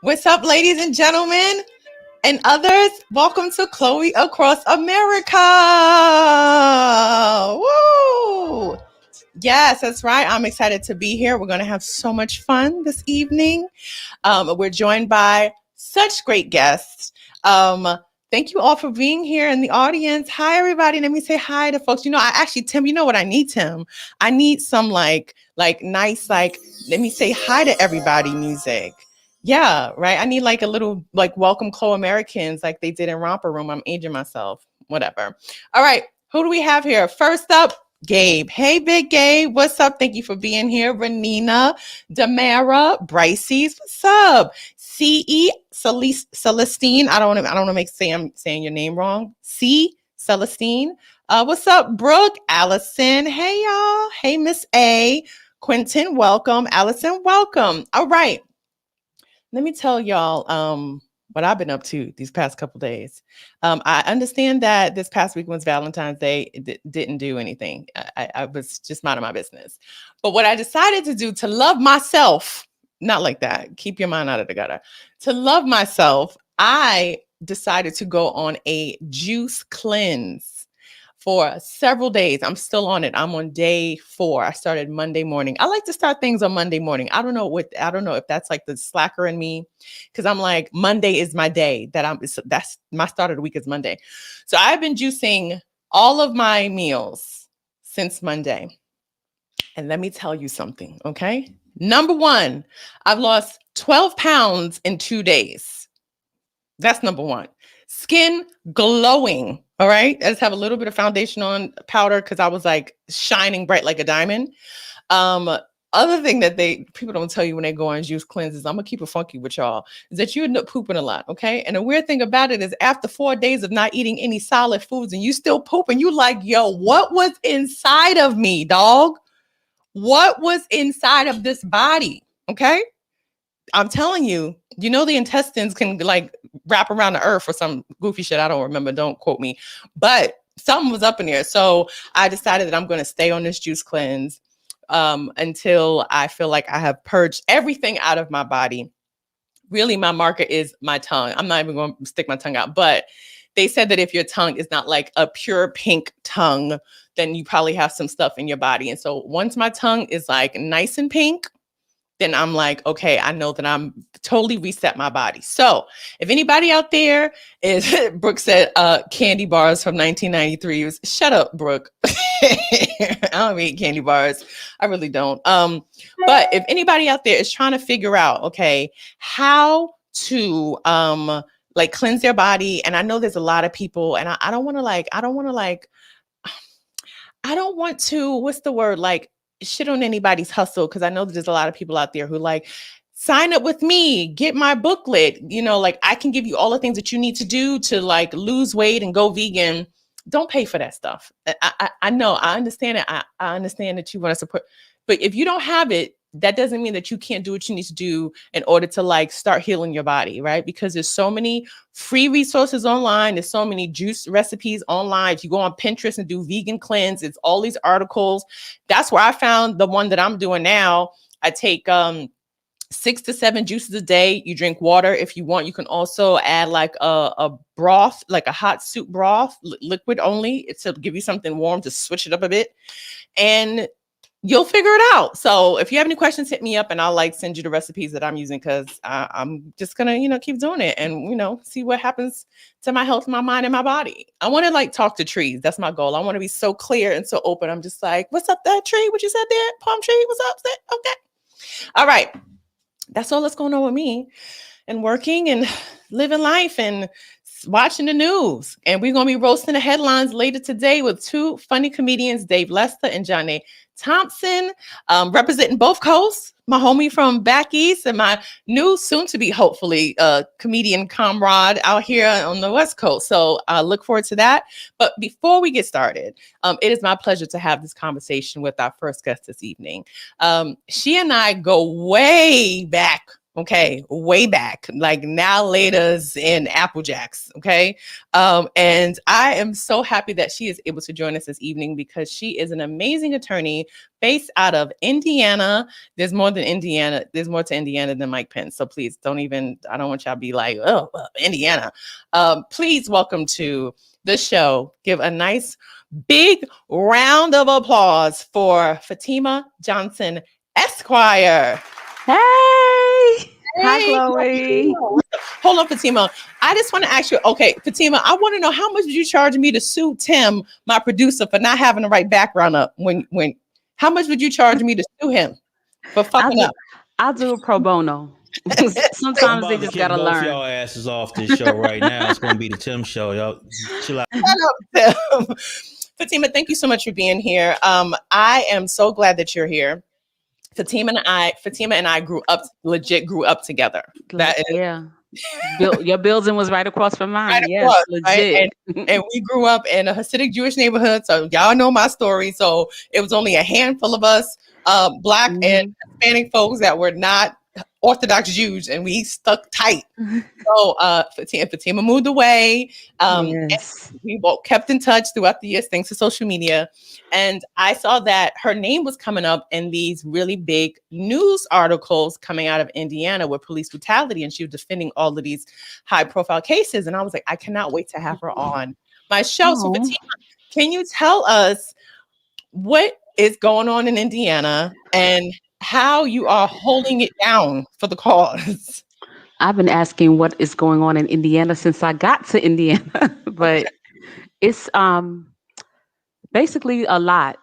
What's up, ladies and gentlemen and others? Welcome to Chloé Across America. Woo! Yes, that's right. I'm excited to be here. We're going to have so much fun this evening. We're joined by such great guests. Um, Thank you all for being here in the audience. Hi, everybody. Let me say hi to folks. Tim, you know what I need, Tim? I need some nice, let me say hi to everybody music. Yeah, right. I need like a little welcome Americans like they did in Romper Room. I'm aging myself. Whatever. All right. Who do we have here? First up, Gabe. Hey, Big Gabe. What's up? Thank you for being here. Renina, Damara, Bryces. What's up? C.E. Celestine. I don't want to make say I'm saying your name wrong. C. Celestine. What's up, Brooke? Allison. Hey, y'all. Hey, Miss A. Quentin, welcome. Allison, welcome. All right. Let me tell y'all what I've been up to these past couple days. I understand that this past week was Valentine's Day. Didn't do anything. I was just minding my business. But what I decided to do to love myself, not like that, keep your mind out of the gutter. To love myself, I decided to go on a juice cleanse for several days. I'm still on it. I'm on day 4. I started Monday morning. I like to start things on Monday morning. I don't know if that's like the slacker in me, because I'm like, Monday is my day. That's my start of the week is Monday. So I've been juicing all of my meals since Monday. And let me tell you something, okay? Number 1, I've lost 12 pounds in 2 days. That's number 1. Skin glowing. All right. I just have a little bit of foundation on powder because I was like shining bright like a diamond. Other thing that people don't tell you when they go on juice cleanses, I'm gonna keep it funky with y'all, is that you end up pooping a lot. Okay. And the weird thing about it is after 4 days of not eating any solid foods and you still pooping, you like, yo, what was inside of me, dog? What was inside of this body? Okay. I'm telling you, the intestines can like wrap around the earth or some goofy shit. I don't remember. Don't quote me. But something was up in there. So I decided that I'm going to stay on this juice cleanse until I feel like I have purged everything out of my body. Really, my marker is my tongue. I'm not even going to stick my tongue out. But they said that if your tongue is not like a pure pink tongue, then you probably have some stuff in your body. And so once my tongue is like nice and pink, then I'm like, okay, I know that I'm totally reset my body. So if anybody out there is, Brooke said, candy bars from 1993. Shut up, Brooke. I don't eat candy bars. I really don't. But if anybody out there is trying to figure out, okay, how to cleanse their body. And I know there's a lot of people, and I don't want to, what's the word? Like, shit on anybody's hustle, because I know that there's a lot of people out there who like, sign up with me, get my booklet, I can give you all the things that you need to do to like lose weight and go vegan. Don't pay for that stuff. I know, I understand it. I understand that you want to support, but if you don't have it, that doesn't mean that you can't do what you need to do in order to like start healing your body, right? Because there's so many free resources online. There's so many juice recipes online. If you go on Pinterest and do vegan cleanse, it's all these articles. That's where I found the one that I'm doing now. I take 6 to 7 juices a day. You drink water. If you want, you can also add like a broth, like a hot soup broth, liquid only. It's to give you something warm to switch it up a bit. And you'll figure it out. So if you have any questions, hit me up and I'll like send you the recipes that I'm using, because I'm just gonna, keep doing it and, see what happens to my health, my mind, and my body. I want to like talk to trees. That's my goal. I want to be so clear and so open. I'm just like, what's up, that tree? What you said there? Palm tree? What's up? Okay. All right. That's all that's going on with me, and working and living life and watching the news. And we're going to be roasting the headlines later today with 2 funny comedians, Dave Lester and Jonnae Thompson, representing both coasts. My homie from back east and my new soon to be hopefully comedian comrade out here on the West Coast. So I look forward to that. But before we get started, it is my pleasure to have this conversation with our first guest this evening. She and I go way back Okay, way back, like now laters in Apple Jacks. Okay. And I am so happy that she is able to join us this evening because she is an amazing attorney based out of Indiana. There's more than Indiana, there's more to Indiana than Mike Pence. So please don't even, I don't want y'all to be like, oh, well, Indiana. Please welcome to the show. Give a nice big round of applause for Fatima Johnson Esquire. Hey, hi, Hey, Chloe. hold on, Fatima. I just want to ask you, okay, Fatima, I want to know how much did you charge me to sue Tim, my producer, for not having the right background up? How much would you charge me to sue him for I'll fucking do, up? I'll do a pro bono. I'm Sometimes they about to just kick gotta both learn. y'all asses off this show right now. It's gonna be the Tim show. Y'all chill out. Shut up, Tim. Fatima, thank you so much for being here. I am so glad that you're here. Fatima and I grew up together. That is Yeah, your building was right across from right mine. Yes, across, right? legit. And we grew up in a Hasidic Jewish neighborhood, so y'all know my story. So it was only a handful of us, Black and Hmm. Hispanic folks that were not Orthodox Jews, and we stuck tight. So Fatima moved away. And Yes. we both kept in touch throughout the years thanks to social media. And I saw that her name was coming up in these really big news articles coming out of Indiana with police brutality. And she was defending all of these high profile cases. And I was like, I cannot wait to have her on my show. So Oh, Fatima, can you tell us what is going on in Indiana and how you are holding it down for the cause? I've been asking what is going on in Indiana since I got to Indiana, but it's basically a lot.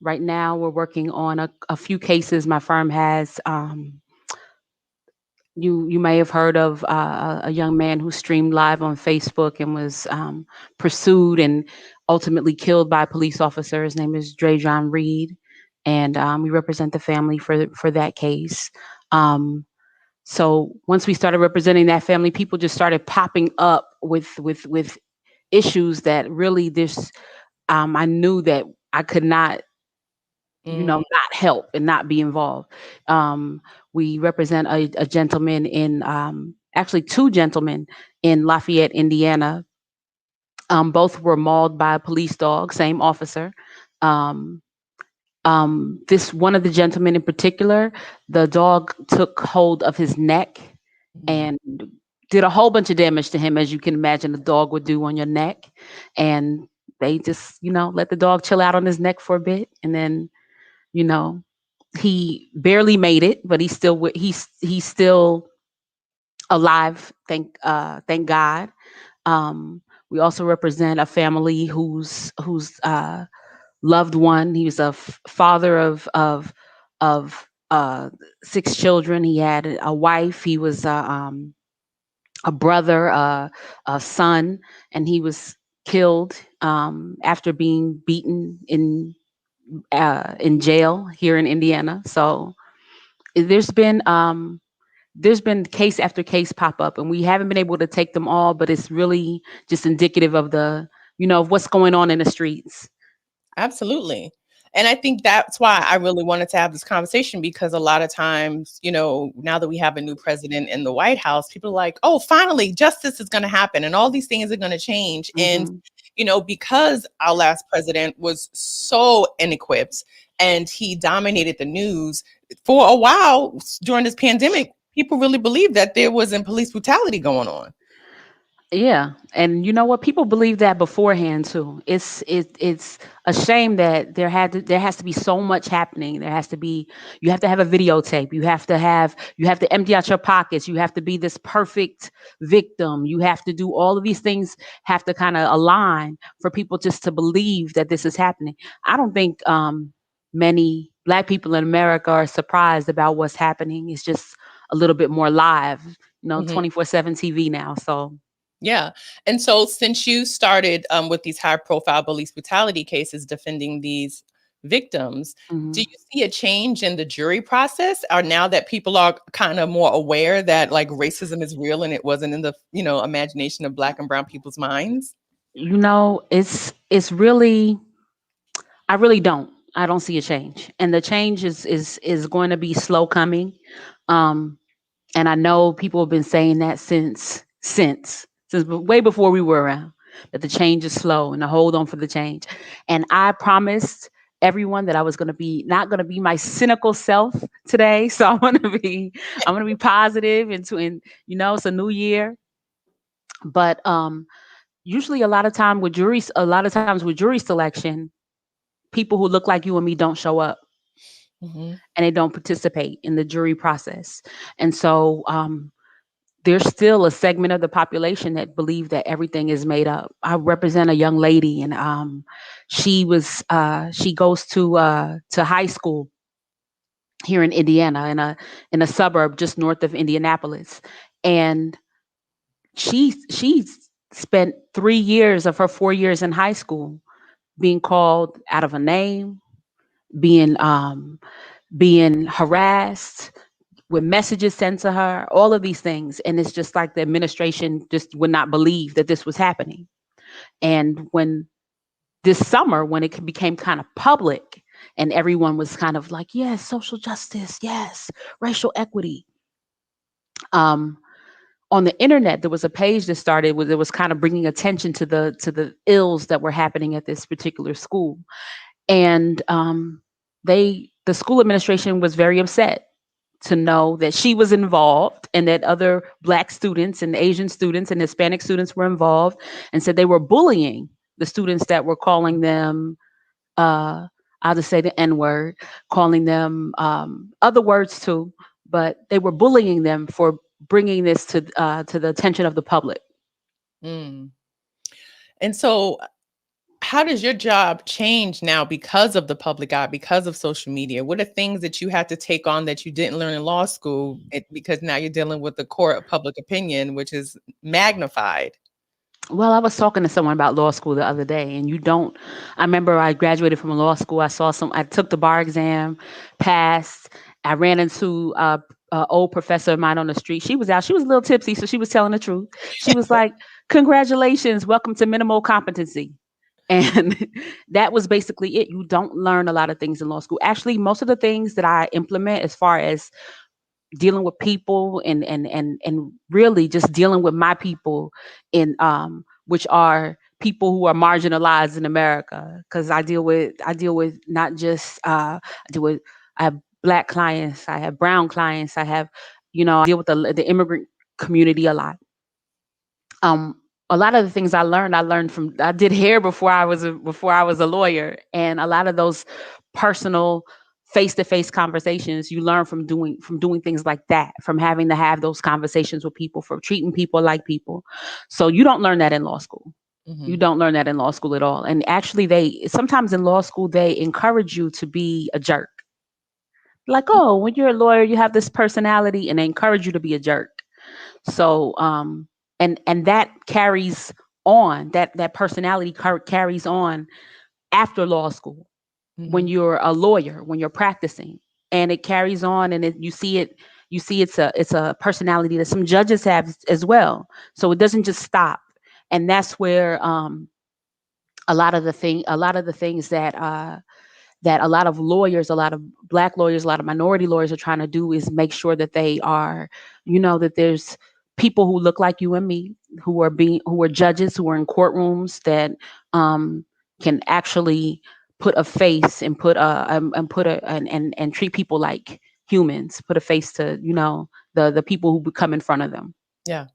Right now, we're working on a few cases. My firm has. You may have heard of a young man who streamed live on Facebook and was pursued and ultimately killed by a police officer. His name is Dre John Reed, and we represent the family for that case. Um, so once we started representing that family, people just started popping up with issues that really this. I knew that I could not, Mm, not help and not be involved. Um, we represent a gentleman in, actually two gentlemen in Lafayette, Indiana. Both were mauled by a police dog, same officer. Um, this one of the gentlemen in particular, the dog took hold of his neck mm. and did a whole bunch of damage to him, as you can imagine a dog would do on your neck. And they just, let the dog chill out on his neck for a bit, and then, you know, he barely made it, but he's still alive. Thank God. We also represent a family whose loved one. He was a father of six children. He had a wife. He was a brother, a son, and he was killed after being beaten in jail here in Indiana. So there's been there's been case after case pop up, and we haven't been able to take them all, but it's really just indicative of of what's going on in the streets. Absolutely. And I think that's why I really wanted to have this conversation because a lot of times, now that we have a new president in the White House, people are like, oh, finally, justice is going to happen and all these things are going to change. And, Hmm. because our last president was so inequipped and he dominated the news for a while during this pandemic, people really believed that there wasn't police brutality going on. Yeah, and you know what? People believe that beforehand too. It's a shame that there has to be so much happening. You have to have a videotape. You have to empty out your pockets. You have to be this perfect victim. You have to do all of these things. Have to kind of align for people just to believe that this is happening. I don't think many Black people in America are surprised about what's happening. It's just a little bit more live. 24/7 TV now. So. Yeah. And so since you started with these high profile police brutality cases defending these victims, do Mhm. you see a change in the jury process? Or now that people are kind of more aware that like racism is real and it wasn't in the, imagination of Black and brown people's minds? It's really, I really don't. I don't see a change, and the change is going to be slow coming. Um, And I know people have been saying that since way before we were around, that the change is slow and to hold on for the change. And I promised everyone that I was going to be not going to be my cynical self today. So I'm going to be positive and it's a new year. But usually a lot of times with jury selection, people who look like you and me don't show up Hmm. and they don't participate in the jury process. And so there's still a segment of the population that believe that everything is made up. I represent a young lady, and she goes to high school here in Indiana, in a suburb just north of Indianapolis, and she's spent 3 years of her 4 years in high school being called out of a name, being being harassed, with messages sent to her, all of these things. And it's just like the administration just would not believe that this was happening. And when this summer, when it became kind of public and everyone was kind of like, yes, social justice, yes, racial equity. Um, on the internet, there was a page that started where it was kind of bringing attention to the ills that were happening at this particular school. And the school administration was very upset to know that she was involved and that other Black students and Asian students and Hispanic students were involved, and said they were bullying the students that were calling them, I'll just say the N word, calling them other words too, but they were bullying them for bringing this to the attention of the public. Mm. And so, how does your job change now because of the public eye, because of social media? What are things that you had to take on that you didn't learn in law school because now you're dealing with the court of public opinion, which is magnified? Well, I was talking to someone about law school the other day, and I remember I graduated from law school. I took the bar exam, passed. I ran into a old professor of mine on the street. She was out. She was a little tipsy, so she was telling the truth. She was like, "Congratulations, welcome to minimal competency." And that was basically it. You don't learn a lot of things in law school. Actually, most of the things that I implement as far as dealing with people and really just dealing with my people in which are people who are marginalized in America, because I deal with not just I have Black clients, I have brown clients, I deal with the immigrant community a lot. um a lot of the things I did hair before I was a lawyer, and a lot of those personal face-to-face conversations you learn from doing things like that, from having to have those conversations with people, from treating people like people. So you don't learn that in law school. You Hmm. don't learn that in law school at all. And actually, they sometimes in law school they encourage you to be a jerk. Like, oh, when you're a lawyer, you have this personality, and they encourage you to be a jerk. So and that carries on, that personality carries on after law school, when Hmm. you're a lawyer, when you're practicing, and it carries on, and you see it's a personality that some judges have as well. So it doesn't just stop. And that's where a lot of the things that a lot of lawyers, a lot of Black lawyers, a lot of minority lawyers are trying to do is make sure that they are, that there's people who look like you and me, who are judges, who are in courtrooms, that um, can actually put a face and and treat people like humans, put a face to the people who come in front of them. Yeah.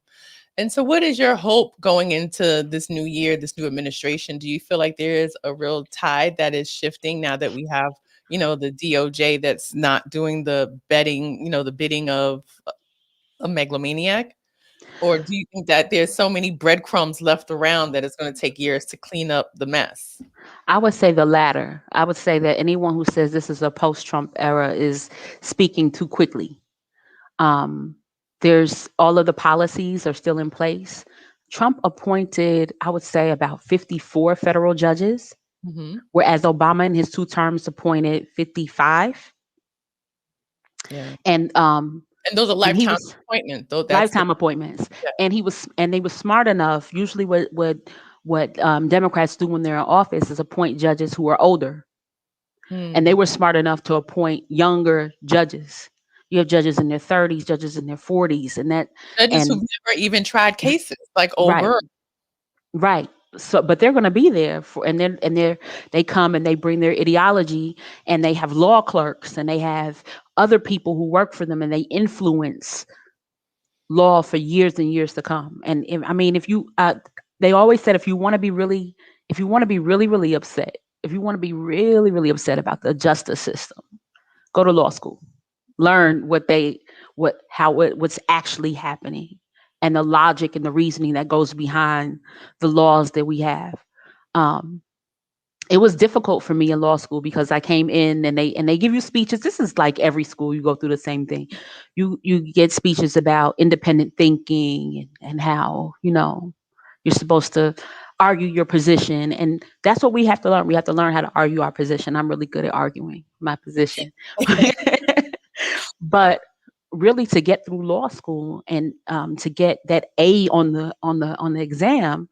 And so, what is your hope going into this new year, this new administration? Do you feel like there is a real tide that is shifting now that we have, the DOJ that's not doing the betting, the bidding of a megalomaniac? Or do you think that there's so many breadcrumbs left around that it's going to take years to clean up the mess? I would say the latter. I would say that anyone who says this is a post-Trump era is speaking too quickly. Um, there's all of the policies are still in place. Trump appointed, I would say, about 54 federal judges, Hmm. whereas Obama in his two terms appointed 55. Yeah. And And those are and he lifetime was appointments, though. That's the, lifetime appointments. yeah. And they were smart enough. Usually, what Democrats do when they're in office is appoint judges who are older, and they Hmm. were smart enough to appoint younger judges. You have judges in their 30s, judges in their 40s, Judges who've and never even tried cases, like right, over. right. So, but they're going to be there for, they come and they bring their ideology, and they have law clerks, and they have other people who work for them, and they influence law for years and years to come. And if you, they always said, if you want to be really, really upset, if you want to be really, really upset about the justice system, go to law school, learn what's actually happening, and the logic and the reasoning that goes behind the laws that we have. It was difficult for me in law school because I came in, and they give you speeches. This is like every school, you go through the same thing. You get speeches about independent thinking, and how, you're supposed to argue your position. And that's what we have to learn. We have to learn how to argue our position. I'm really good at arguing my position. But really, to get through law school, and to get that A on the exam,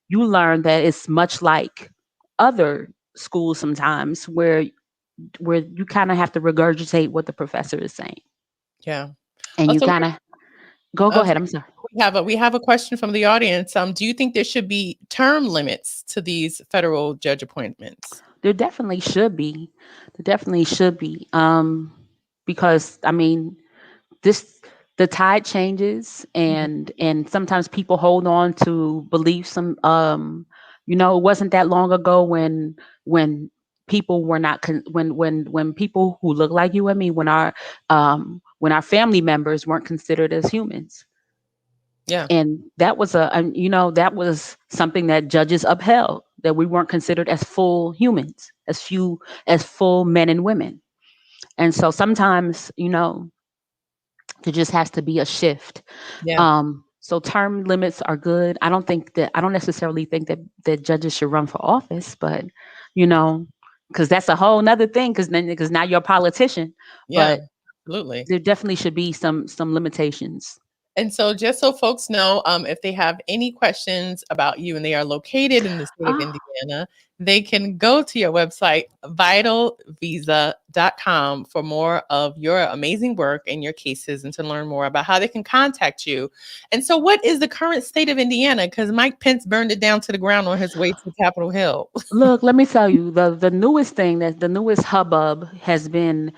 you learn that it's much like other schools sometimes, where you kind of have to regurgitate what the professor is saying. Yeah. And you Also, kind of go ahead. I'm sorry. We have a question from the audience. Do you think there should be term limits to these federal judge appointments? There definitely should be. Because the tide changes, and sometimes people hold on to beliefs. It wasn't that long ago when people were not when people who look like you and me, when our family members weren't considered as humans. Yeah. And that was that was something that judges upheld, that we weren't considered as full humans, as full men and women. And so sometimes, there just has to be a shift. Yeah. So term limits are good. I don't necessarily think that judges should run for office, but because that's a whole nother thing, because now you're a politician. Yeah, but absolutely. There definitely should be some limitations. And so, just so folks know, if they have any questions about you and they are located in the state of Indiana, they can go to your website, vitalvisa.com, for more of your amazing work and your cases, and to learn more about how they can contact you. And so, what is the current state of Indiana? Because Mike Pence burned it down to the ground on his way to Capitol Hill. Look, let me tell you, the newest thing, the newest hubbub has been,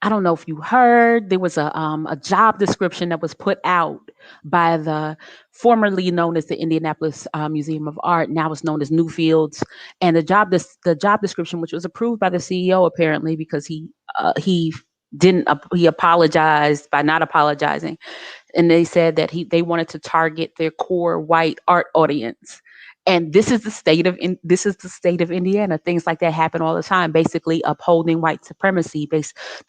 I don't know if you heard, there was a job description that was put out by the formerly known as the Indianapolis Museum of Art, now it's known as Newfields. And the job description, which was approved by the CEO apparently, because he apologized by not apologizing, and they said that they wanted to target their core white art audience. And this is the state of Indiana. Things like that happen all the time, basically upholding white supremacy,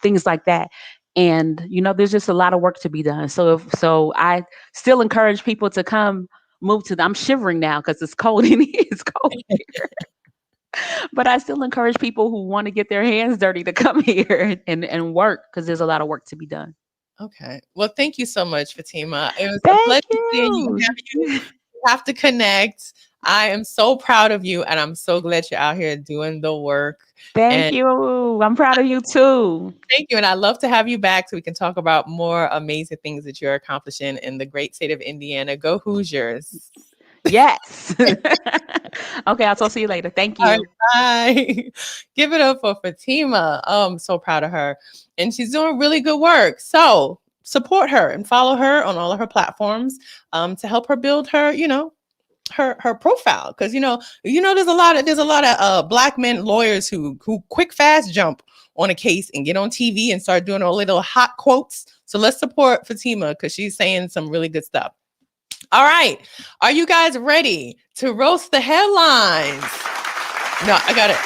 things like that. And there's just a lot of work to be done. So I still encourage people to come move to I'm shivering now because it's cold in here. It's cold here. But I still encourage people who want to get their hands dirty to come here and work, because there's a lot of work to be done. Okay. Well, thank you so much, Fatima. It was Thank a pleasure you. seeing you. You have to connect. I am so proud of you, and I'm so glad you're out here doing the work. Thank you. I'm proud of you too. Thank you. And I'd love to have you back so we can talk about more amazing things that you're accomplishing in the great state of Indiana. Go Hoosiers. Yes. Okay, I'll talk to you later. Thank you. All right, bye. Give it up for Fatima. Oh, I'm so proud of her. And she's doing really good work. So support her and follow her on all of her platforms to help her build her, her profile. Because there's a lot of Black men lawyers who quick fast jump on a case and get on TV and start doing a little hot quotes. So let's support Fatima, because she's saying some really good stuff. All right. Are you guys ready to roast the headlines? No, I got it.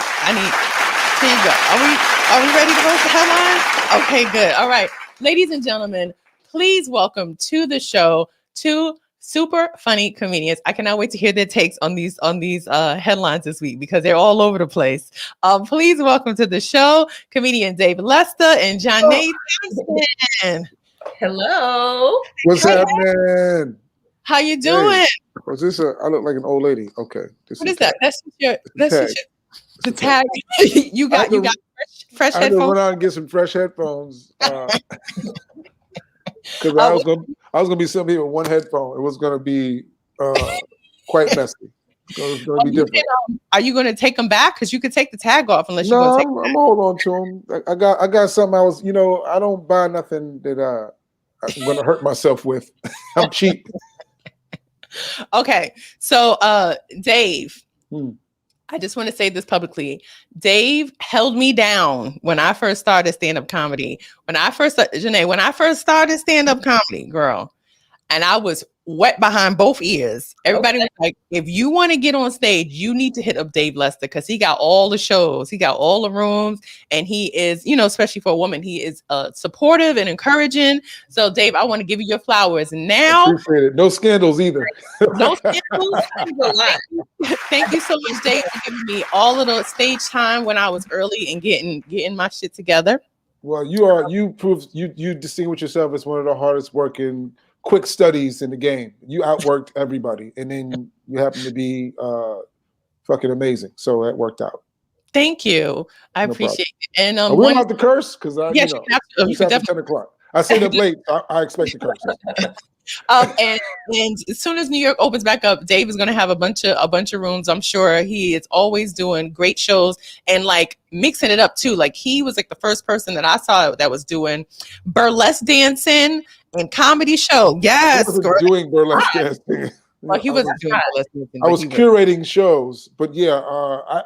Here you go. Are we ready to roast the headlines? Okay, good. All right. Ladies and gentlemen, please welcome to the show two super funny comedians. I cannot wait to hear their takes on these headlines this week, because they're all over the place. Please welcome to the show comedian Dave Lester and Jonnae Thompson. Hello. What's happening? How you doing? Hey, was this I look like an old lady. Okay. What is that? That's just the tag. You got fresh I had to headphones. run out and get some fresh headphones. Because I was gonna be somebody with one headphone. It was gonna be quite messy. So it's gonna be different. Are you gonna take them back? Because you could take the tag off unless you're No, gonna take I'm gonna hold on to them. I got something. I don't buy nothing that I'm gonna hurt myself with. I'm cheap. Okay, so Dave, I just want to say this publicly. Dave held me down when I first started stand-up comedy. Jonnae, when I first started stand-up comedy, girl, and I was wet behind both ears. Everybody was like, if you want to get on stage, you need to hit up Dave Lester because he got all the shows, he got all the rooms, and he is, especially for a woman, he is supportive and encouraging. So, Dave, I want to give you your flowers now. Appreciate it. No scandals either. No scandals. Thank you so much, Dave, for giving me all of the stage time when I was early and getting my shit together. Well, you distinguish yourself as one of the hardest working quick studies in the game. You outworked everybody, and then you happen to be fucking amazing. So that worked out. Thank you. I appreciate it. And are we allowed to curse? Because you could definitely 10 o'clock. I stayed up late. I expect to curse. And as soon as New York opens back up, Dave is going to have a bunch of rooms. I'm sure he is always doing great shows and like mixing it up too. Like he was like the first person that I saw that was doing burlesque dancing and comedy show. Yes, he wasn't doing burlesque dancing. Well, he wasn't doing burlesque dancing. I was curating shows, but yeah,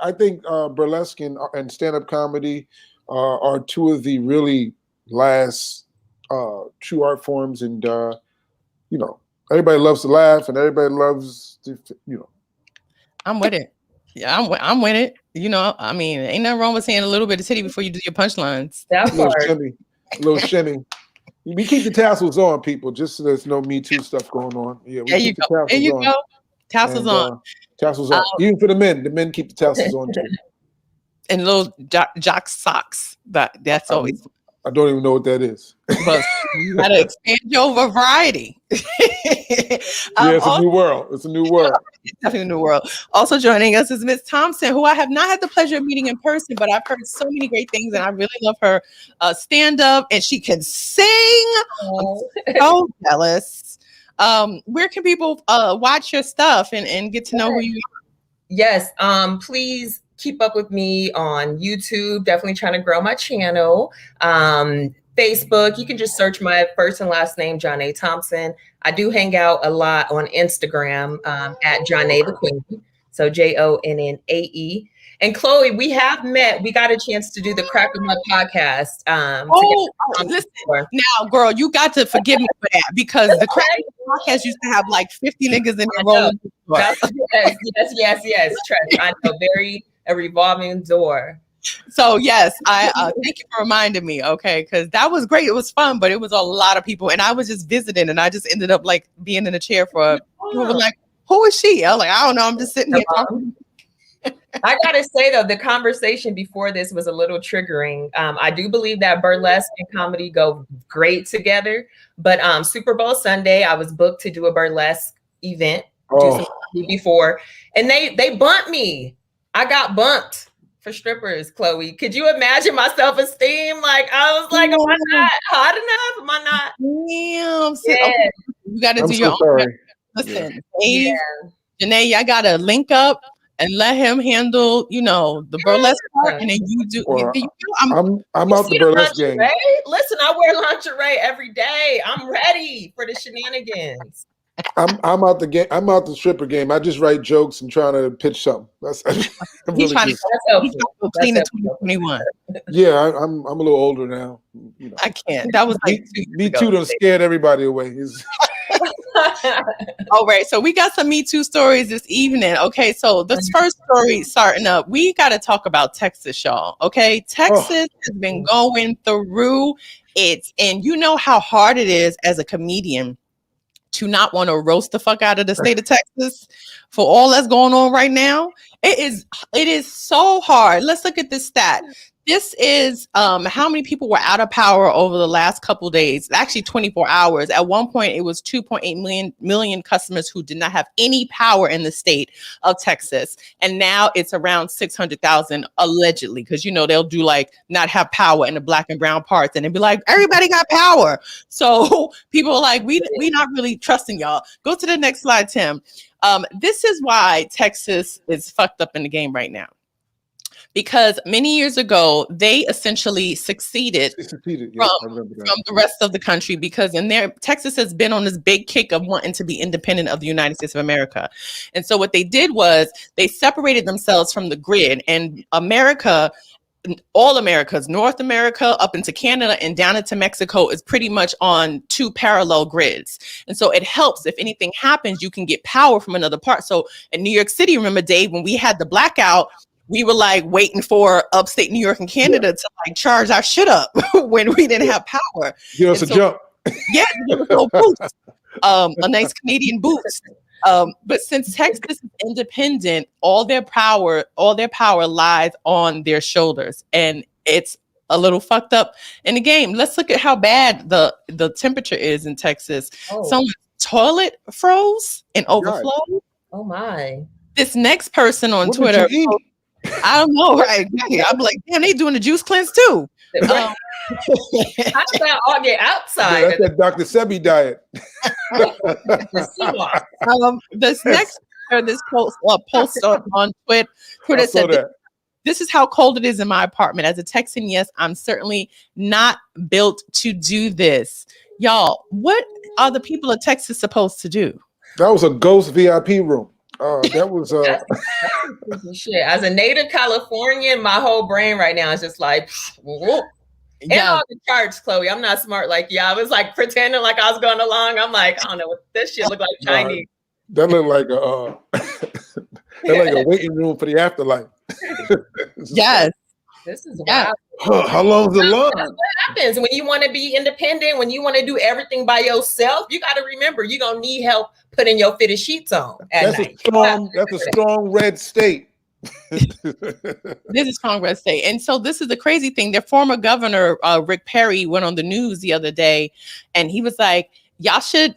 I think burlesque and stand-up comedy are two of the really last true art forms, and everybody loves to laugh, and everybody loves to, I'm with it. Yeah, I'm with it. I mean, ain't nothing wrong with saying a little bit of titty before you do your punchlines. That a little shimmy. We keep the tassels on, people, just so there's no Me Too stuff going on. Yeah, we keep the tassels on. There you go. Tassels on. Tassels on. Even for the men. The men keep the tassels on too. And little jock socks. That's always. I don't even know what that is. But you gotta expand your variety. It's a new world. It's a new world. It's definitely a new world. Also joining us is Miss Thompson, who I have not had the pleasure of meeting in person, but I've heard so many great things, and I really love her stand-up, and she can sing. I'm so jealous. Where can people watch your stuff and get to know who you are? Yes. Please keep up with me on YouTube. Definitely trying to grow my channel. Facebook, you can just search my first and last name, Jonnae Thompson. I do hang out a lot on Instagram at Jonnae the Queen. So Jonnae. And Chloe, we have met. We got a chance to do the Crack 'Em Up podcast. Listen, now, girl, you got to forgive me for that because the Crack 'Em Up podcast used to have like 50 niggas in the room. Yes. Trust. I know, a revolving door. So yes, I thank you for reminding me. Okay, because that was great. It was fun, but it was a lot of people, and I was just visiting, and I just ended up like being in a chair for. People were like, "Who is she?" I was like, "I don't know. I'm just sitting here talking." I gotta say though, the conversation before this was a little triggering. I do believe that burlesque and comedy go great together. But Super Bowl Sunday, I was booked to do a burlesque event before, and they bumped me. I got bumped for strippers, Chloe. Could you imagine my self-esteem? Like I was like, am I not hot enough? Am I not? Damn. Yeah. Okay. You got to do your own. Sorry. Listen, Dave, Jonnae, y'all got to link up and let him handle, the burlesque part, and then you do. Well, I'm out the burlesque game. Listen, I wear lingerie every day. I'm ready for the shenanigans. I'm out the game. I'm out the stripper game. I just write jokes and trying to pitch something. He's trying to clean the 2021. Yeah, I'm a little older now. I can't. That was like Me Too done scared everybody away. All right, so we got some Me Too stories this evening. Okay, so this first story starting up, we got to talk about Texas, y'all. Okay, Texas has been going through it, and you know how hard it is as a comedian to not want to roast the fuck out of the state of Texas for all that's going on right now. It is so hard. Let's look at this stat. This is how many people were out of power over the last couple days. Actually, 24 hours. At one point, it was 2.8 million customers who did not have any power in the state of Texas. And now it's around 600,000 allegedly, because, you know, they'll do like not have power in the black and brown parts and they'll be like, everybody got power. So people are like, we not really trusting y'all. Go to the next slide, Tim. This is why Texas is fucked up in the game right now. Because many years ago, they essentially succeeded from the rest of the country, because Texas has been on this big kick of wanting to be independent of the United States of America. And so what they did was they separated themselves from the grid, and America, all America's, North America up into Canada and down into Mexico, is pretty much on two parallel grids. And so it helps if anything happens, you can get power from another part. So in New York City, remember, Dave, when we had the blackout, we were like waiting for upstate New York and Canada to like charge our shit up when we didn't have power. Give us a jump. Yeah, give us a little boost, a nice Canadian boost. But since Texas is independent, all their power lies on their shoulders, and it's a little fucked up in the game. Let's look at how bad the temperature is in Texas. Someone's toilet froze and overflowed. Oh my! This next person on Twitter. I don't know, right? I'm like, damn, they doing the juice cleanse too. How does that all get outside? Yeah, that's that Dr. Sebi diet. This next post on Twitter said, "This is how cold it is in my apartment. As a Texan, yes, I'm certainly not built to do this." Y'all, what are the people of Texas supposed to do? That was a ghost VIP room. That was shit. As a native Californian, my whole brain right now is just like, whoop. And all the charts, Chloe. I'm not smart like you. I was like pretending like I was going along. I'm like, I don't know what this shit look like. Chinese. That looked like a waiting room for the afterlife. Yes. This is wild. How long is the line? That's what happens when you want to be independent, when you want to do everything by yourself. You got to remember, you're going to need help putting your fitted sheets on at night. That's a strong red state. This is strong red state. And so this is the crazy thing. Their former governor, Rick Perry, went on the news the other day, and he was like, y'all should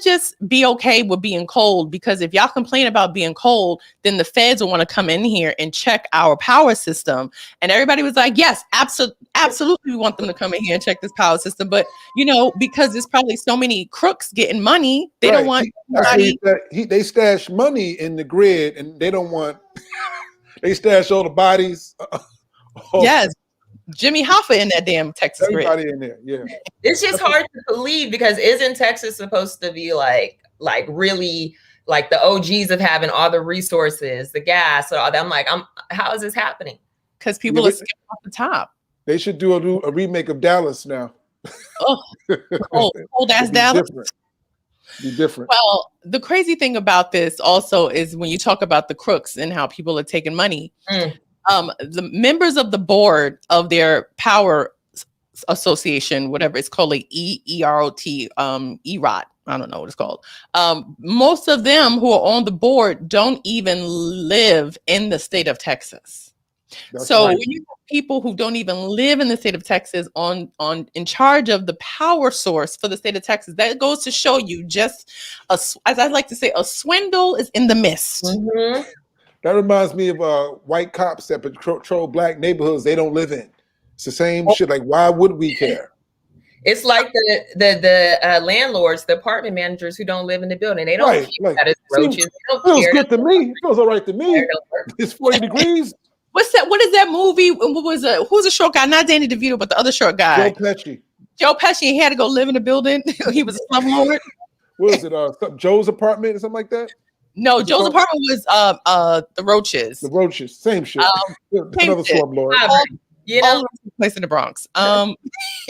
just be okay with being cold, because if y'all complain about being cold, then the feds will want to come in here and check our power system. And everybody was like, yes, absolutely, we want them to come in here and check this power system. But, you know, because there's probably so many crooks getting money, they don't want anybody. They stash money in the grid, and they don't want, they stash all the bodies. Yes. Jimmy Hoffa in that damn Texas grid. Everybody in there, yeah. It's just hard to believe, because isn't Texas supposed to be like really like the OGs of having all the resources, the gas, or all that? I'm like, how is this happening? Because people are skipping off the top. They should do a remake of Dallas now. Oh, cold ass Dallas. Be different. Well, the crazy thing about this also is when you talk about the crooks and how people are taking money. The members of the board of their power association, whatever it's called, like EROT, EROT, I don't know what it's called. Most of them who are on the board don't even live in the state of Texas. That's so right. When you have people who don't even live in the state of Texas in charge of the power source for the state of Texas, that goes to show you just, as I like to say, a swindle is in the midst. Mm-hmm. That reminds me of white cops that patrol black neighborhoods they don't live in. It's the same shit. Like, why would we care? It's like the landlords, the apartment managers who don't live in the building. They don't care that it's roaches. Feels good to me. It feels all right to me. It's 40 degrees. What's that? What is that movie? What was it? Who's the short guy? Not Danny DeVito, but the other short guy. Joe Pesci. He had to go live in a building. He was a slumlord. What was it? Joe's apartment or something like that? No, Joe's apartment was the Roaches. The Roaches, same shit. Another slumlord. You know, all place in the Bronx. But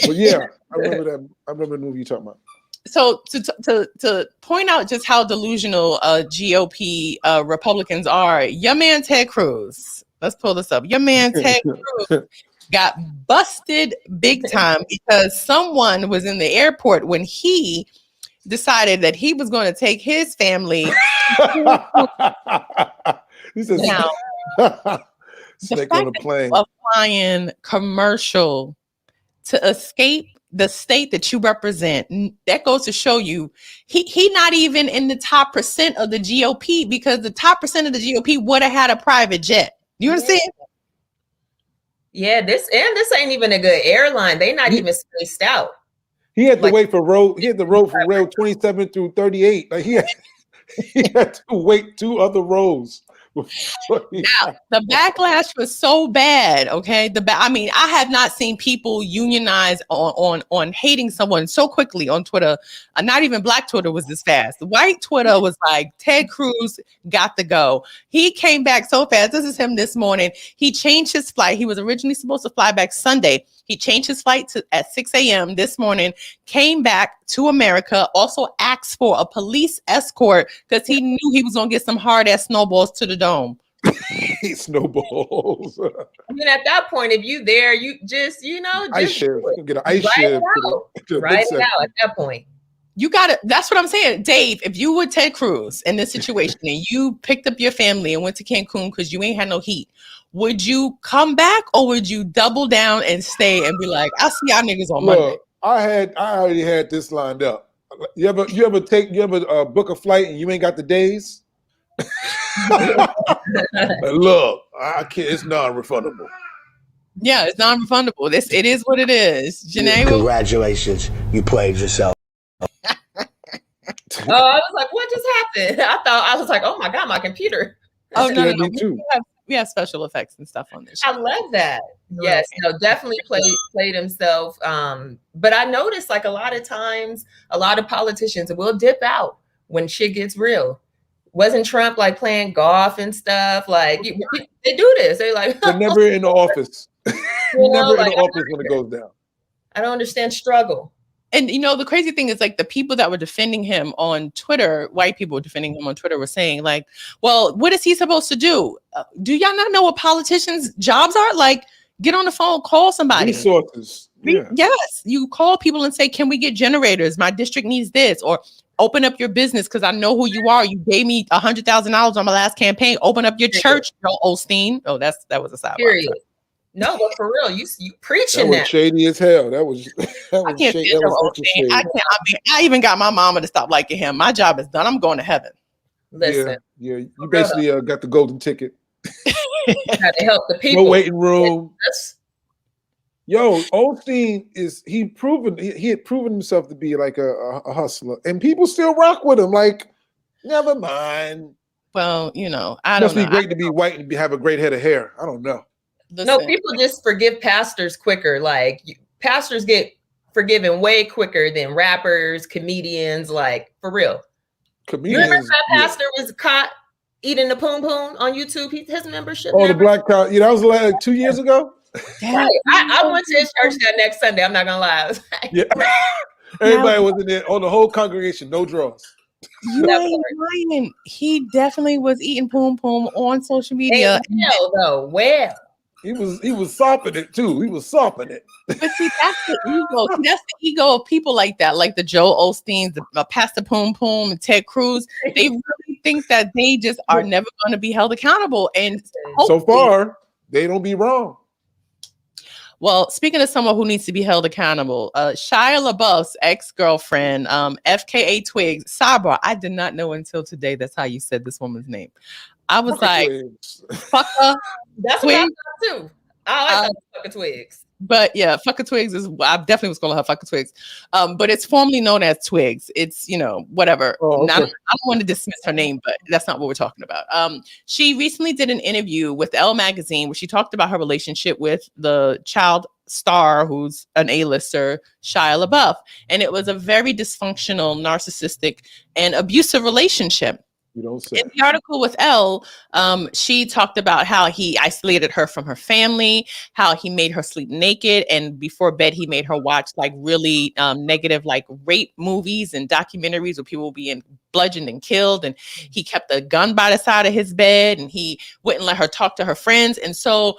yeah, I remember that. I remember the movie you're talking about. So to point out just how delusional GOP Republicans are, your man Ted Cruz. Let's pull this up. Your man Ted Cruz got busted big time because someone was in the airport when he decided that he was going to take his family. He said, Snake on a plane. A flying commercial to escape the state that you represent, that goes to show you he not even in the top percent of the GOP, because the top percent of the GOP would have had a private jet. You understand? Yeah, this ain't even a good airline. They not even spaced out. He had to wait for road. He had to road from rail 27 through 38. Like he had to wait 2 other rows. Now, the backlash was so bad. Okay, I mean, I have not seen people unionize on hating someone so quickly on Twitter. Not even Black Twitter was this fast. White Twitter was like, Ted Cruz got to go. He came back so fast. This is him this morning. He changed his flight. He was originally supposed to fly back Sunday. He changed his flight at 6 a.m. this morning, came back to America, also asked for a police escort because he knew he was going to get some hard-ass snowballs to the dome. Snowballs. I mean, at that point, if you there, you just, ice share. Get an ice share. Right now at that point. You got it. That's what I'm saying. Dave, if you were Ted Cruz in this situation and you picked up your family and went to Cancun because you ain't had no heat, would you come back or would you double down and stay and be like, I'll see y'all niggas on Monday? I already had this lined up. You ever book a flight and you ain't got the days? Look, I can't. It's non-refundable. Yeah, it's non-refundable. It is what it is. Jonnae, congratulations, you played yourself. Oh, I was like, what just happened? I was like, oh my God, my computer. Oh no, me too. We have special effects and stuff on this show. I love that. Yes, definitely played himself. But I noticed like a lot of times, a lot of politicians will dip out when shit gets real. Wasn't Trump like playing golf and stuff? Like they do this. They're like, they're never in the office. Never in the office when it goes down. I don't understand struggle. And the crazy thing is, like, the people that were defending him on Twitter, white people defending him on Twitter, were saying, like, well, what is he supposed to do? Do y'all not know what politicians' jobs are? Like, get on the phone, call somebody. Resources. Yeah. Yes, you call people and say, can we get generators? My district needs this. Or open up your business because I know who you are. You gave me $100,000 on my last campaign. Open up your church, Joel Osteen. Oh, that was a sidebar. Period. No, but for real, you preaching that was shady as hell. That was I can't shady. Shady. I even got my mama to stop liking him. My job is done. I'm going to heaven. Listen. Yeah. You basically got the golden ticket. Got to help the people. No waiting room. Yo, Osteen he had proven himself to be like a hustler, and people still rock with him. Like, never mind. Well, I don't know. Must be great to be white and have a great head of hair. I don't know. Listen. No, people just forgive pastors quicker. Like pastors get forgiven way quicker than rappers, comedians. Like for real. Comedians. You remember that pastor was caught eating the poon poon on YouTube? His membership. Oh, the black cow. Yeah, that was like 2 years ago. Right. I went to his church that next Sunday. I'm not gonna lie. Yeah. Everybody was in there on the whole congregation. No draws. You ain't lying. He definitely was eating poom poom on social media. Well. He was sopping it too. He was sopping it. But see, that's the ego. That's the ego of people like that, like the Joel Osteens, the Pastor Poom Poom, and Ted Cruz. They really think that they just are never going to be held accountable. And so far, they don't be wrong. Well, speaking of someone who needs to be held accountable, Shia LaBeouf's ex-girlfriend, Fka Twigs, sidebar, I did not know until today that's how you said this woman's name. I was like, Fka. That's what I thought too. I like Fka Twigs. But yeah, Fka Twigs I definitely was calling her Fka Twigs. But it's formerly known as Twigs. It's, whatever. Oh, okay. I don't want to dismiss her name, but that's not what we're talking about. She recently did an interview with Elle magazine where she talked about her relationship with the child star who's an A-lister, Shia LaBeouf. And it was a very dysfunctional, narcissistic, and abusive relationship. You don't say. In the article with Elle, she talked about how he isolated her from her family, how he made her sleep naked, and before bed he made her watch like really negative like rape movies and documentaries where people were being bludgeoned and killed, and he kept a gun by the side of his bed, and he wouldn't let her talk to her friends. And so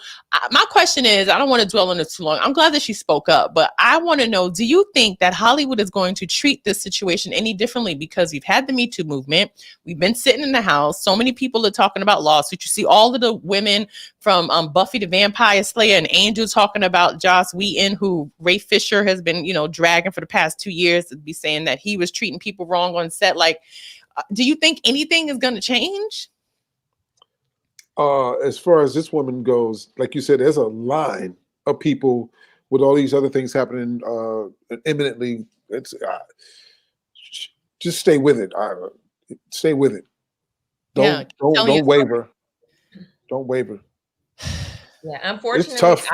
my question is, I don't want to dwell on it too long. I'm glad that she spoke up, but I want to know, do you think that Hollywood is going to treat this situation any differently? Because we've had the Me Too movement, we've been sitting in the house, so many people are talking about lawsuits. You see all of the women from Buffy the Vampire Slayer and Angel talking about Joss Whedon, who Ray Fisher has been, dragging for the past 2 years to be saying that he was treating people wrong on set. Like, do you think anything is going to change? As far as this woman goes, like you said, there's a line of people with all these other things happening imminently. It's just stay with it. Stay with it. Don't waver. Don't waver. Yeah, unfortunately, it's tough.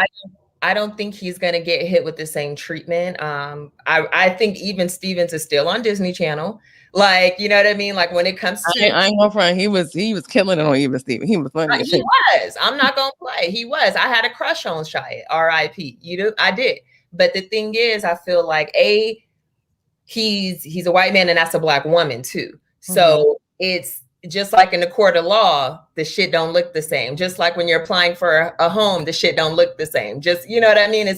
I don't think he's going to get hit with the same treatment. I think even Stevens is still on Disney Channel. Like, you know what I mean? Like when it comes to, I ain't gonna front. He was killing it on Even Steven. He was funny. He was. I'm not gonna play. He was. I had a crush on Shia. R.I.P. I did. But the thing is, I feel like he's a white man and that's a black woman too. So it's just like in the court of law, the shit don't look the same. Just like when you're applying for a home, the shit don't look the same. Just, you know what I mean?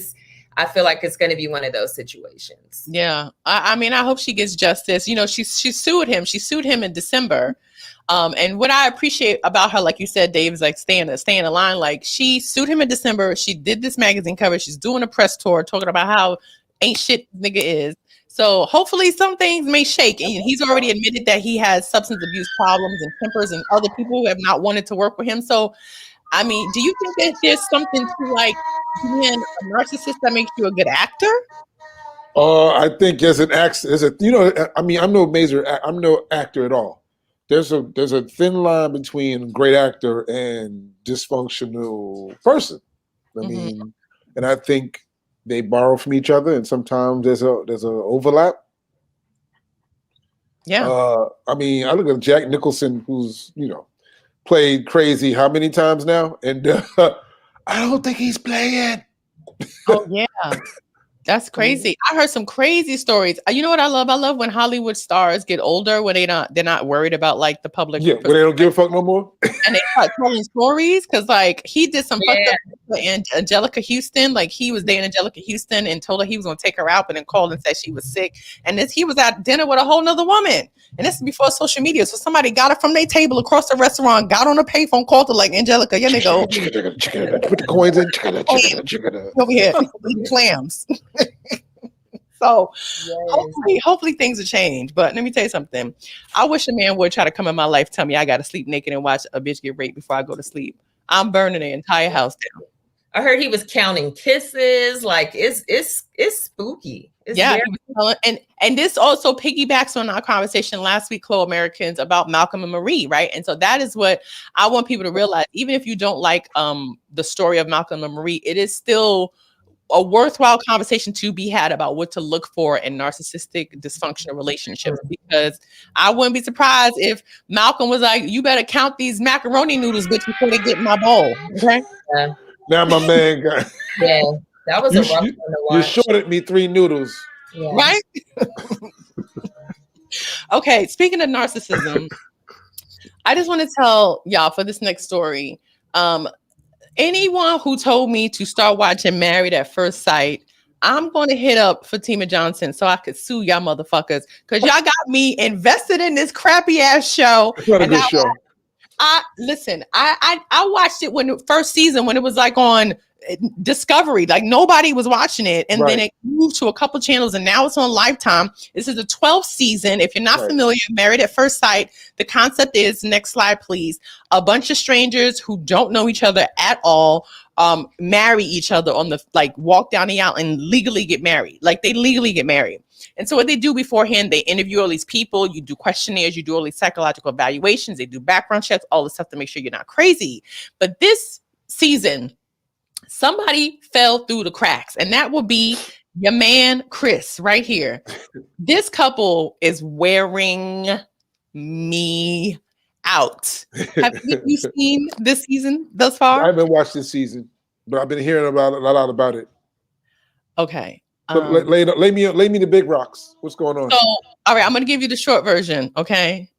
I feel like it's going to be one of those situations. Yeah. I mean, I hope she gets justice. She sued him. She sued him in December. And what I appreciate about her, like you said, Dave, is like staying in line. Like she sued him in December. She did this magazine cover. She's doing a press tour talking about how ain't shit nigga is. So hopefully some things may shake. And he's already admitted that he has substance abuse problems and tempers and other people who have not wanted to work with him. So, I mean, do you think that there's something to like being a narcissist that makes you a good actor? I think as an actor, I'm no actor at all. There's a thin line between great actor and dysfunctional person. I mean, and I think they borrow from each other, and sometimes there's a overlap. Yeah. I mean, I look at Jack Nicholson, who's played crazy how many times now, and I don't think he's playing. Oh yeah. That's crazy. I heard some crazy stories. You know what I love? I love when Hollywood stars get older, when they're not worried about like the public. Yeah, when they don't give a fuck no more. And they start telling stories because like he did some fucked up and Angelica Houston. Like he was dating Angelica Houston and told her he was going to take her out, but then called and said she was sick. And he was at dinner with a whole nother woman. And this is before social media. So somebody got her from their table across the restaurant, got on a payphone, called her like, Angelica, yeah, nigga. Put the coins in. Over here, eating clams. So hopefully things will change. But let me tell you something. I wish a man would try to come in my life, tell me I got to sleep naked and watch a bitch get raped before I go to sleep. I'm burning the entire house down. I heard he was counting kisses. Like it's spooky. And this also piggybacks on our conversation last week, Chloe Americans, about Malcolm and Marie, right? And so that is what I want people to realize. Even if you don't like the story of Malcolm and Marie, it is still a worthwhile conversation to be had about what to look for in narcissistic dysfunctional relationships, because I wouldn't be surprised if Malcolm was like, you better count these macaroni noodles, bitch, before they get in my bowl. Okay. Yeah. Now my man got that was a rough one to watch. You shorted me 3 noodles. Yeah. Right? Okay, speaking of narcissism, I just want to tell y'all for this next story, anyone who told me to start watching Married at First Sight, I'm going to hit up Fatima Johnson so I could sue y'all motherfuckers, because y'all got me invested in this crappy ass show. It's not a good show. I watched it when the first season, when it was like on Discovery, like nobody was watching it, and then it moved to a couple channels, and now it's on Lifetime. This is the 12th season. If you're not familiar, Married at First Sight, the concept is, next slide please, a bunch of strangers who don't know each other at all marry each other on the, like, walk down the aisle and legally get married. Like, they legally get married. And so what they do beforehand, they interview all these people, you do questionnaires, you do all these psychological evaluations, they do background checks, all this stuff to make sure you're not crazy. But this season, somebody fell through the cracks, and that will be your man, Chris, right here. This couple is wearing me out. Have you seen this season thus far? I haven't watched this season, but I've been hearing a lot about it. Okay. So lay me the big rocks. What's going on? So, all right, I'm going to give you the short version, okay?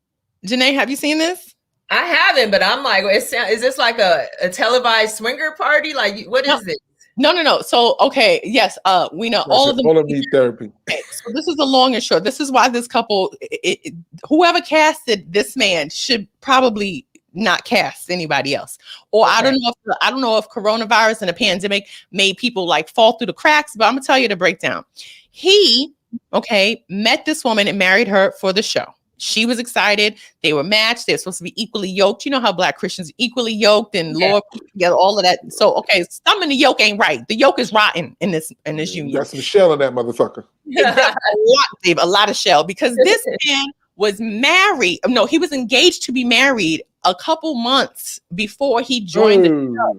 Jonnae, have you seen this? I haven't, but I'm like, is this like a televised swinger party? Like, what is it? No. So, okay, yes, we know all of them. All of me therapy. Okay, so this is the long and short. This is why this couple, whoever casted this man should probably not cast anybody else. Or I don't know if coronavirus and the pandemic made people like fall through the cracks, but I'm gonna tell you the breakdown. He met this woman and married her for the show. She was excited. They were matched. They're supposed to be equally yoked. You know how Black Christians are equally yoked and Lord together, all of that. So, some in the yoke ain't right. The yoke is rotten in this union. Got some shell in that motherfucker. A lot of shell, because this man was married. No, he was engaged to be married a couple months before he joined the show.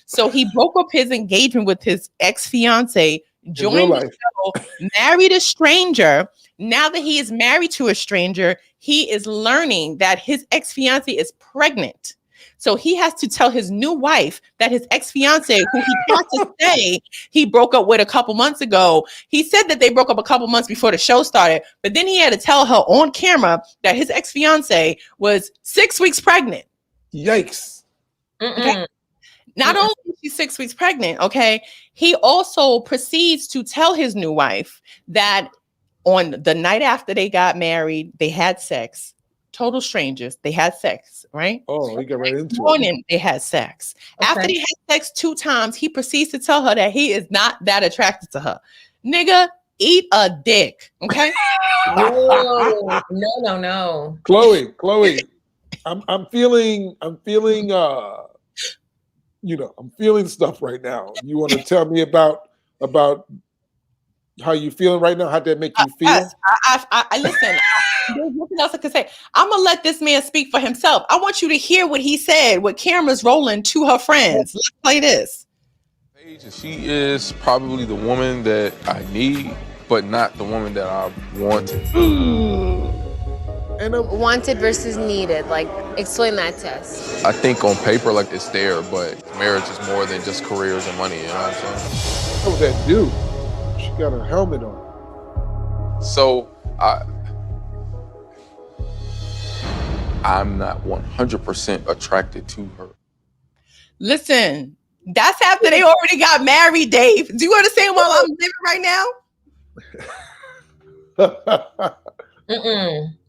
So he broke up his engagement with his ex-fiance, joined the show, married a stranger. Now that he is married to a stranger, he is learning that his ex-fiance is pregnant. So he has to tell his new wife that his ex-fiance, who he tried to say he broke up with a couple months ago, he said that they broke up a couple months before the show started, but then he had to tell her on camera that his ex-fiance was 6 weeks pregnant. Yikes. Okay? Not only is she 6 weeks pregnant, he also proceeds to tell his new wife that on the night after they got married, they had sex. Total strangers. They had sex, right? Oh, he got right into it. They had sex. After they had sex 2 times, he proceeds to tell her that he is not that attracted to her. Nigga, eat a dick, okay? Whoa. No. Chloé, I'm feeling I'm feeling stuff right now. You want to tell me about how you feeling right now? How'd that make you feel? I listen. There's nothing else I can say. I'm gonna let this man speak for himself. I want you to hear what he said with cameras rolling to her friends. Let's play this. She is probably the woman that I need, but not the woman that I wanted. Wanted versus needed. Like, explain that to us. I think on paper, like, it's there, but marriage is more than just careers and money. You know what I'm saying? What was that dude? She got a helmet on. So I'm not 100% attracted to her. Listen, that's after they already got married, Dave. Do you understand while I'm living right now?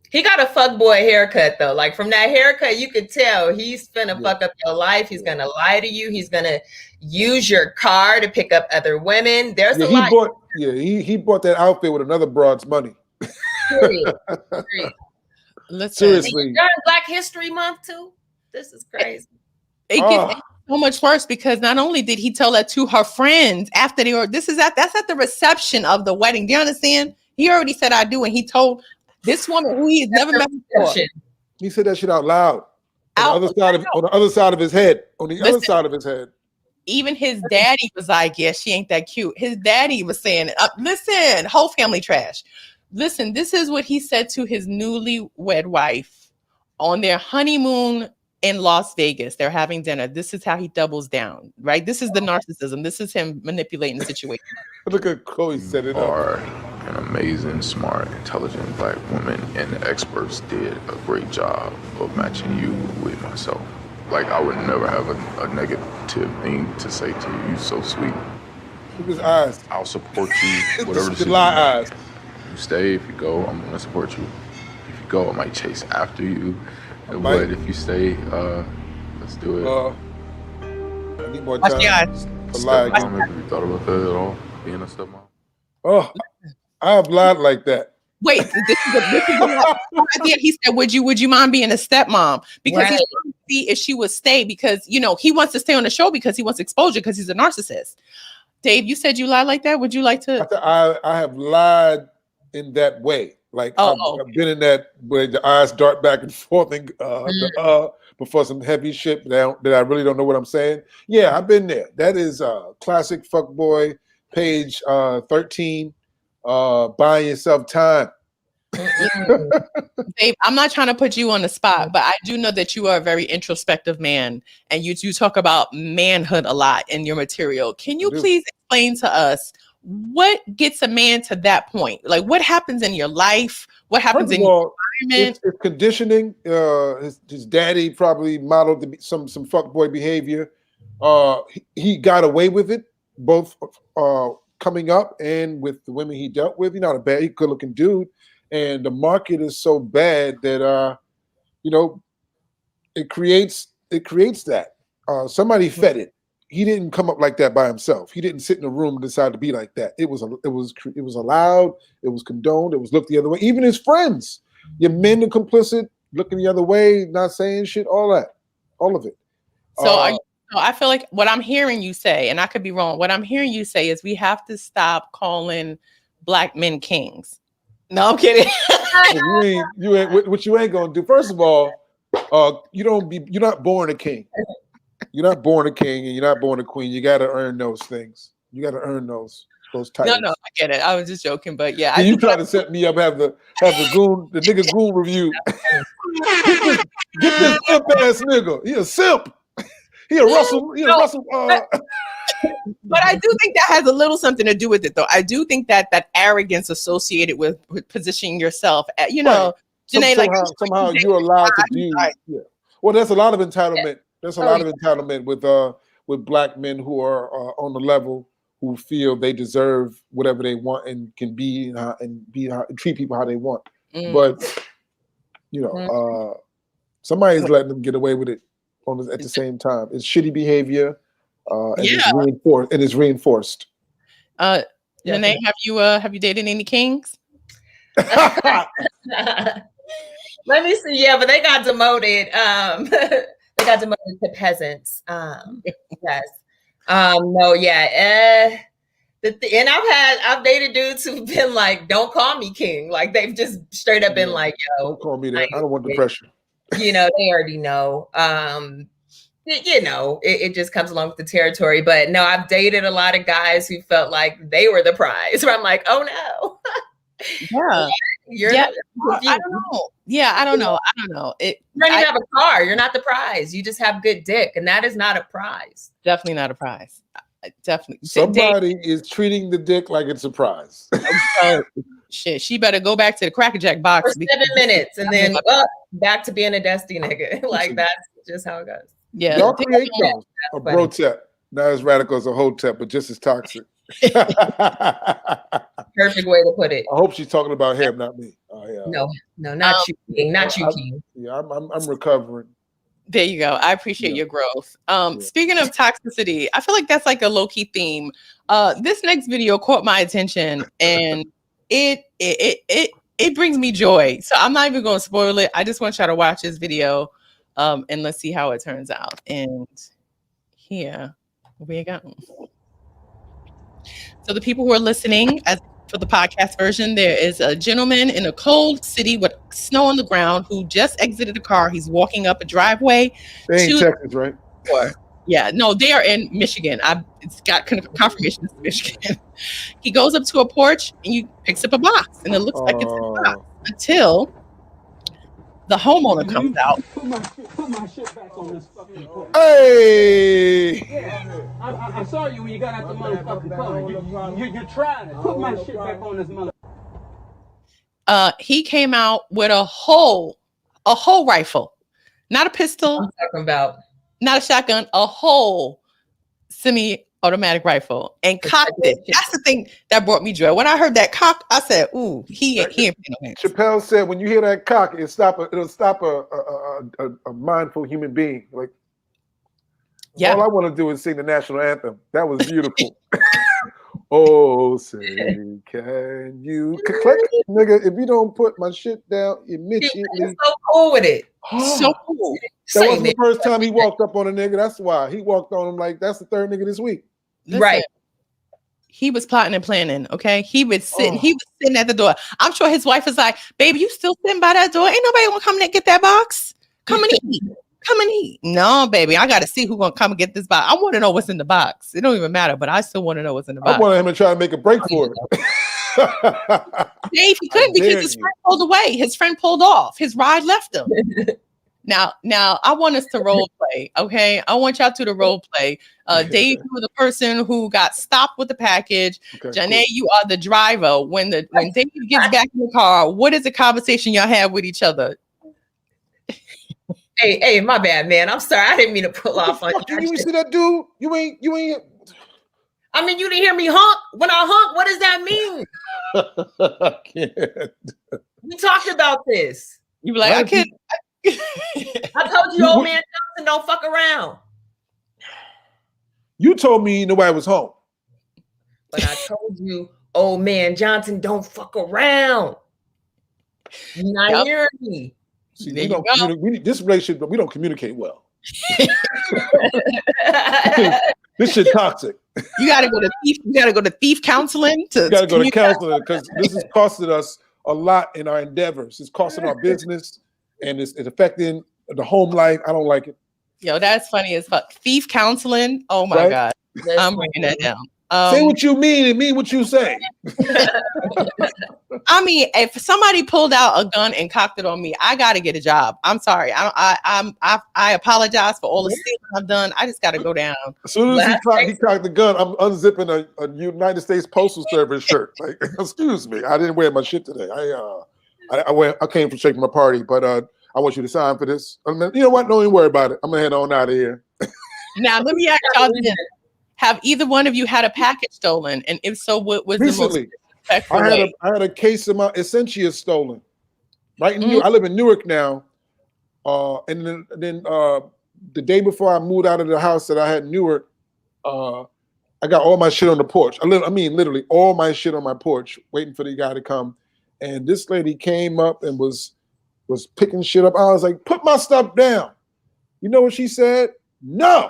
He got a fuckboy haircut though. Like from that haircut, you could tell he's finna fuck up your life. He's gonna lie to you. He's gonna use your car to pick up other women. There's a lot. He bought that outfit with another broad's money. Period. Listen, seriously. During Black History Month too. This is crazy. It gets so much worse because not only did he tell that to her friends after they were, that's at the reception of the wedding. Do you understand? He already said I do, and he told this woman who he's never met before. He said that shit out loud. On the other side of his head. Other side of his head. Even his daddy was like, yeah, she ain't that cute. His daddy was saying, listen, whole family trash. Listen, this is what he said to his newlywed wife on their honeymoon in Las Vegas. They're having dinner. This is how he doubles down, right? This is the narcissism. This is him manipulating the situation. Look at Chloe set it up. An amazing, smart, intelligent Black woman, and the experts did a great job of matching you with myself. Like, I would never have a negative thing to say to you. You're so sweet. Look at his eyes. I'll support you, whatever the lie eyes. You stay. If you go, I'm gonna support you. If you go, I might chase after you. But if you stay, let's do it. I need more time. Stepmom, have you thought about that at all? Being a stepmom? Oh, I have lied like that. Wait, this is idea. He said, "Would you mind being a stepmom?" Because he's trying to see if she would stay because he wants to stay on the show because he wants exposure because he's a narcissist. Dave, you said you lied like that. Would you like to? I have lied in that way. Like I've been in that where the eyes dart back and forth and before some heavy shit that I really don't know what I'm saying. Yeah, I've been there. That is classic fuckboy page 13. Buying yourself time. Dave, I'm not trying to put you on the spot, but I do know that you are a very introspective man and you talk about manhood a lot in your material. Can you please explain to us what gets a man to that point? Like what happens in your life? What happens in your environment? It's conditioning. His daddy probably modeled some fuckboy behavior. He got away with it, both coming up and with the women he dealt with. He's not a bad, good-looking dude. And the market is so bad that, it creates that. Somebody fed it. He didn't come up like that by himself. He didn't sit in a room and decide to be like that. It was allowed. It was condoned. It was looked the other way. Even his friends, your men are complicit, looking the other way, not saying shit. All that, all of it. So I feel like what I'm hearing you say, and I could be wrong. What I'm hearing you say is we have to stop calling black men kings. No, I'm kidding. you ain't what you ain't gonna do. First of all, you're not born a king. You're not born a king and you're not born a queen. You got to earn those things. You got to earn those titles. No, I get it. I was just joking, but yeah. You try to set me up, have the nigga goon review. get this simp ass nigga. He a simp. He a Russell. But I do think that has a little something to do with it, though. I do think that arrogance associated with positioning yourself, Jonnae, somehow you're allowed to do. Yeah. Well, there's a lot of entitlement. There's a lot of entitlement with black men who are on the level, who feel they deserve whatever they want and can be and treat people how they want. But somebody's letting them get away with it at the same time. It's shitty behavior, and it's reinforced. Jonnae, have you dated any kings? Let me see. Yeah, but they got demoted. They got demoted to peasants. Yes. No, yeah. And I've dated dudes who've been like, "Don't call me king." Like they've just straight up been like, "Yo, don't call me that. I don't want the pressure." They already know. It just comes along with the territory. But no, I've dated a lot of guys who felt like they were the prize. Where I'm like, oh no. Yeah. I don't know. Yeah, I don't know. You don't even have a car. You're not the prize. You just have good dick, and that is not a prize. Definitely not a prize. Definitely. Somebody is treating the dick like it's a prize. Shit, she better go back to the Cracker Jack box for 7 minutes, and then back to being a dusty nigga. Like that's just how it goes. Yeah, y'all create those. A brotep, not as radical as a hotep, but just as toxic. Perfect way to put it. I hope she's talking about him, not me. No, not you, King. Not you, King. Yeah, I'm recovering. There you go. I appreciate your growth. Speaking of toxicity, I feel like that's like a low-key theme. This next video caught my attention, and it brings me joy. So I'm not even going to spoil it. I just want y'all to watch this video, and let's see how it turns out. And here we go. So the people who are listening, for the podcast version, there is a gentleman in a cold city with snow on the ground who just exited a car. He's walking up a driveway. They ain't Texas, right? Yeah, no, they are in Michigan. It's got confirmation it's Michigan. He goes up to a porch and he picks up a box, and it looks like it's a box until the homeowner comes out. Put my shit back on this fucking porch. Hey! Yeah, I saw you when you got out the motherfucking car. You're trying to put my shit back on this motherfucker. He came out with a whole rifle, not a pistol. I'm talking about not a shotgun, a whole semi-automatic rifle, and cocked it. That's the thing that brought me joy. When I heard that cock, I said, "Ooh, he ain't paying no hands." Chappelle said, "When you hear that cock, it'll stop a mindful human being." Like, all I want to do is sing the national anthem. That was beautiful. Oh, say, can you click, nigga? If you don't put my shit down immediately, so cool with it. So cool. That wasn't the first time he walked up on a nigga. That's why he walked on him like that's the third nigga this week. Listen, right. He was plotting and planning. Okay. He was sitting at the door. I'm sure his wife was like, "Baby, you still sitting by that door? Ain't nobody gonna come and get that box. Come and eat. Come and eat." No, baby, I gotta see who's gonna come and get this box. I want to know what's in the box. It don't even matter, but I still want to know what's in the box. I wanted him to try to make a break for it. Dave, he couldn't because his friend pulled away. His friend pulled off. His ride left him. Now, I want us to role play, okay? I want y'all to role play. Dave, you were the person who got stopped with the package. Okay, Jonnae, cool. You are the driver. When Dave gets back in the car, what is the conversation y'all have with each other? Hey, my bad, man. I'm sorry. I didn't mean to pull off on you. You see that dude? You ain't. I mean, you didn't hear me honk. When I honk, what does that mean? I can't. We talked about this. You be like, I can't. I told you old man Thompson don't fuck around. You told me nobody was home. But I told you, old man Johnson don't fuck around. You're not hearing me. See, this relationship, but we don't communicate well. This shit toxic. You gotta go to thief counseling. You gotta go to counseling because this is costing us a lot in our endeavors. It's costing our business and it's affecting the home life. I don't like it. Yo, that's funny as fuck. Thief counseling. Oh my God. I'm writing that down. Say what you mean and mean what you say. I mean, if somebody pulled out a gun and cocked it on me, I got to get a job. I'm sorry. I apologize for all the stealing I've done. I just got to go down. As soon as he cocked the gun, I'm unzipping a United States Postal Service shirt. Like, excuse me, I didn't wear my shit today. I came from shaking my party, but I want you to sign for this. I mean, you know what? Don't even worry about it. I'm gonna head on out of here. Now let me ask y'all this. Have either one of you had a package stolen? And if so, what was recently? The most respectful way? I had a case of my Essentia stolen. Right in Newark. I live in Newark now. And then the day before I moved out of the house that I had in Newark, I got all my shit on the porch. I mean, literally all my shit on my porch, waiting for the guy to come. And this lady came up and was picking shit up. I was like, put my stuff down. You know what she said? No.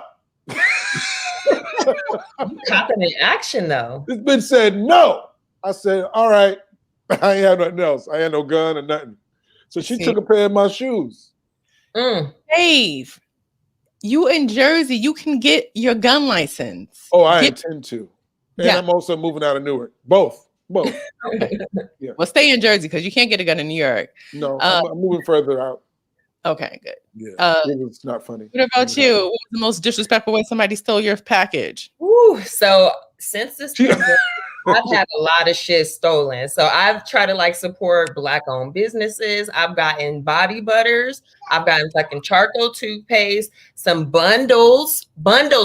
Copping in action though. This bitch said no. I said, all right. I ain't have nothing else. I had no gun or nothing. So she took a pair of my shoes. Dave, you in Jersey, you can get your gun license. Oh, I intend to. And I'm also moving out of Newark. Both. Yeah. Well, stay in Jersey because you can't get a gun in New York. No, I'm moving further out. Okay, good. Yeah, it's not funny. What about you? What was the most disrespectful way somebody stole your package? Ooh, so since this I've had a lot of shit stolen. So I've tried to like support Black-owned businesses. I've gotten body butters. I've gotten fucking charcoal toothpaste, some bundles,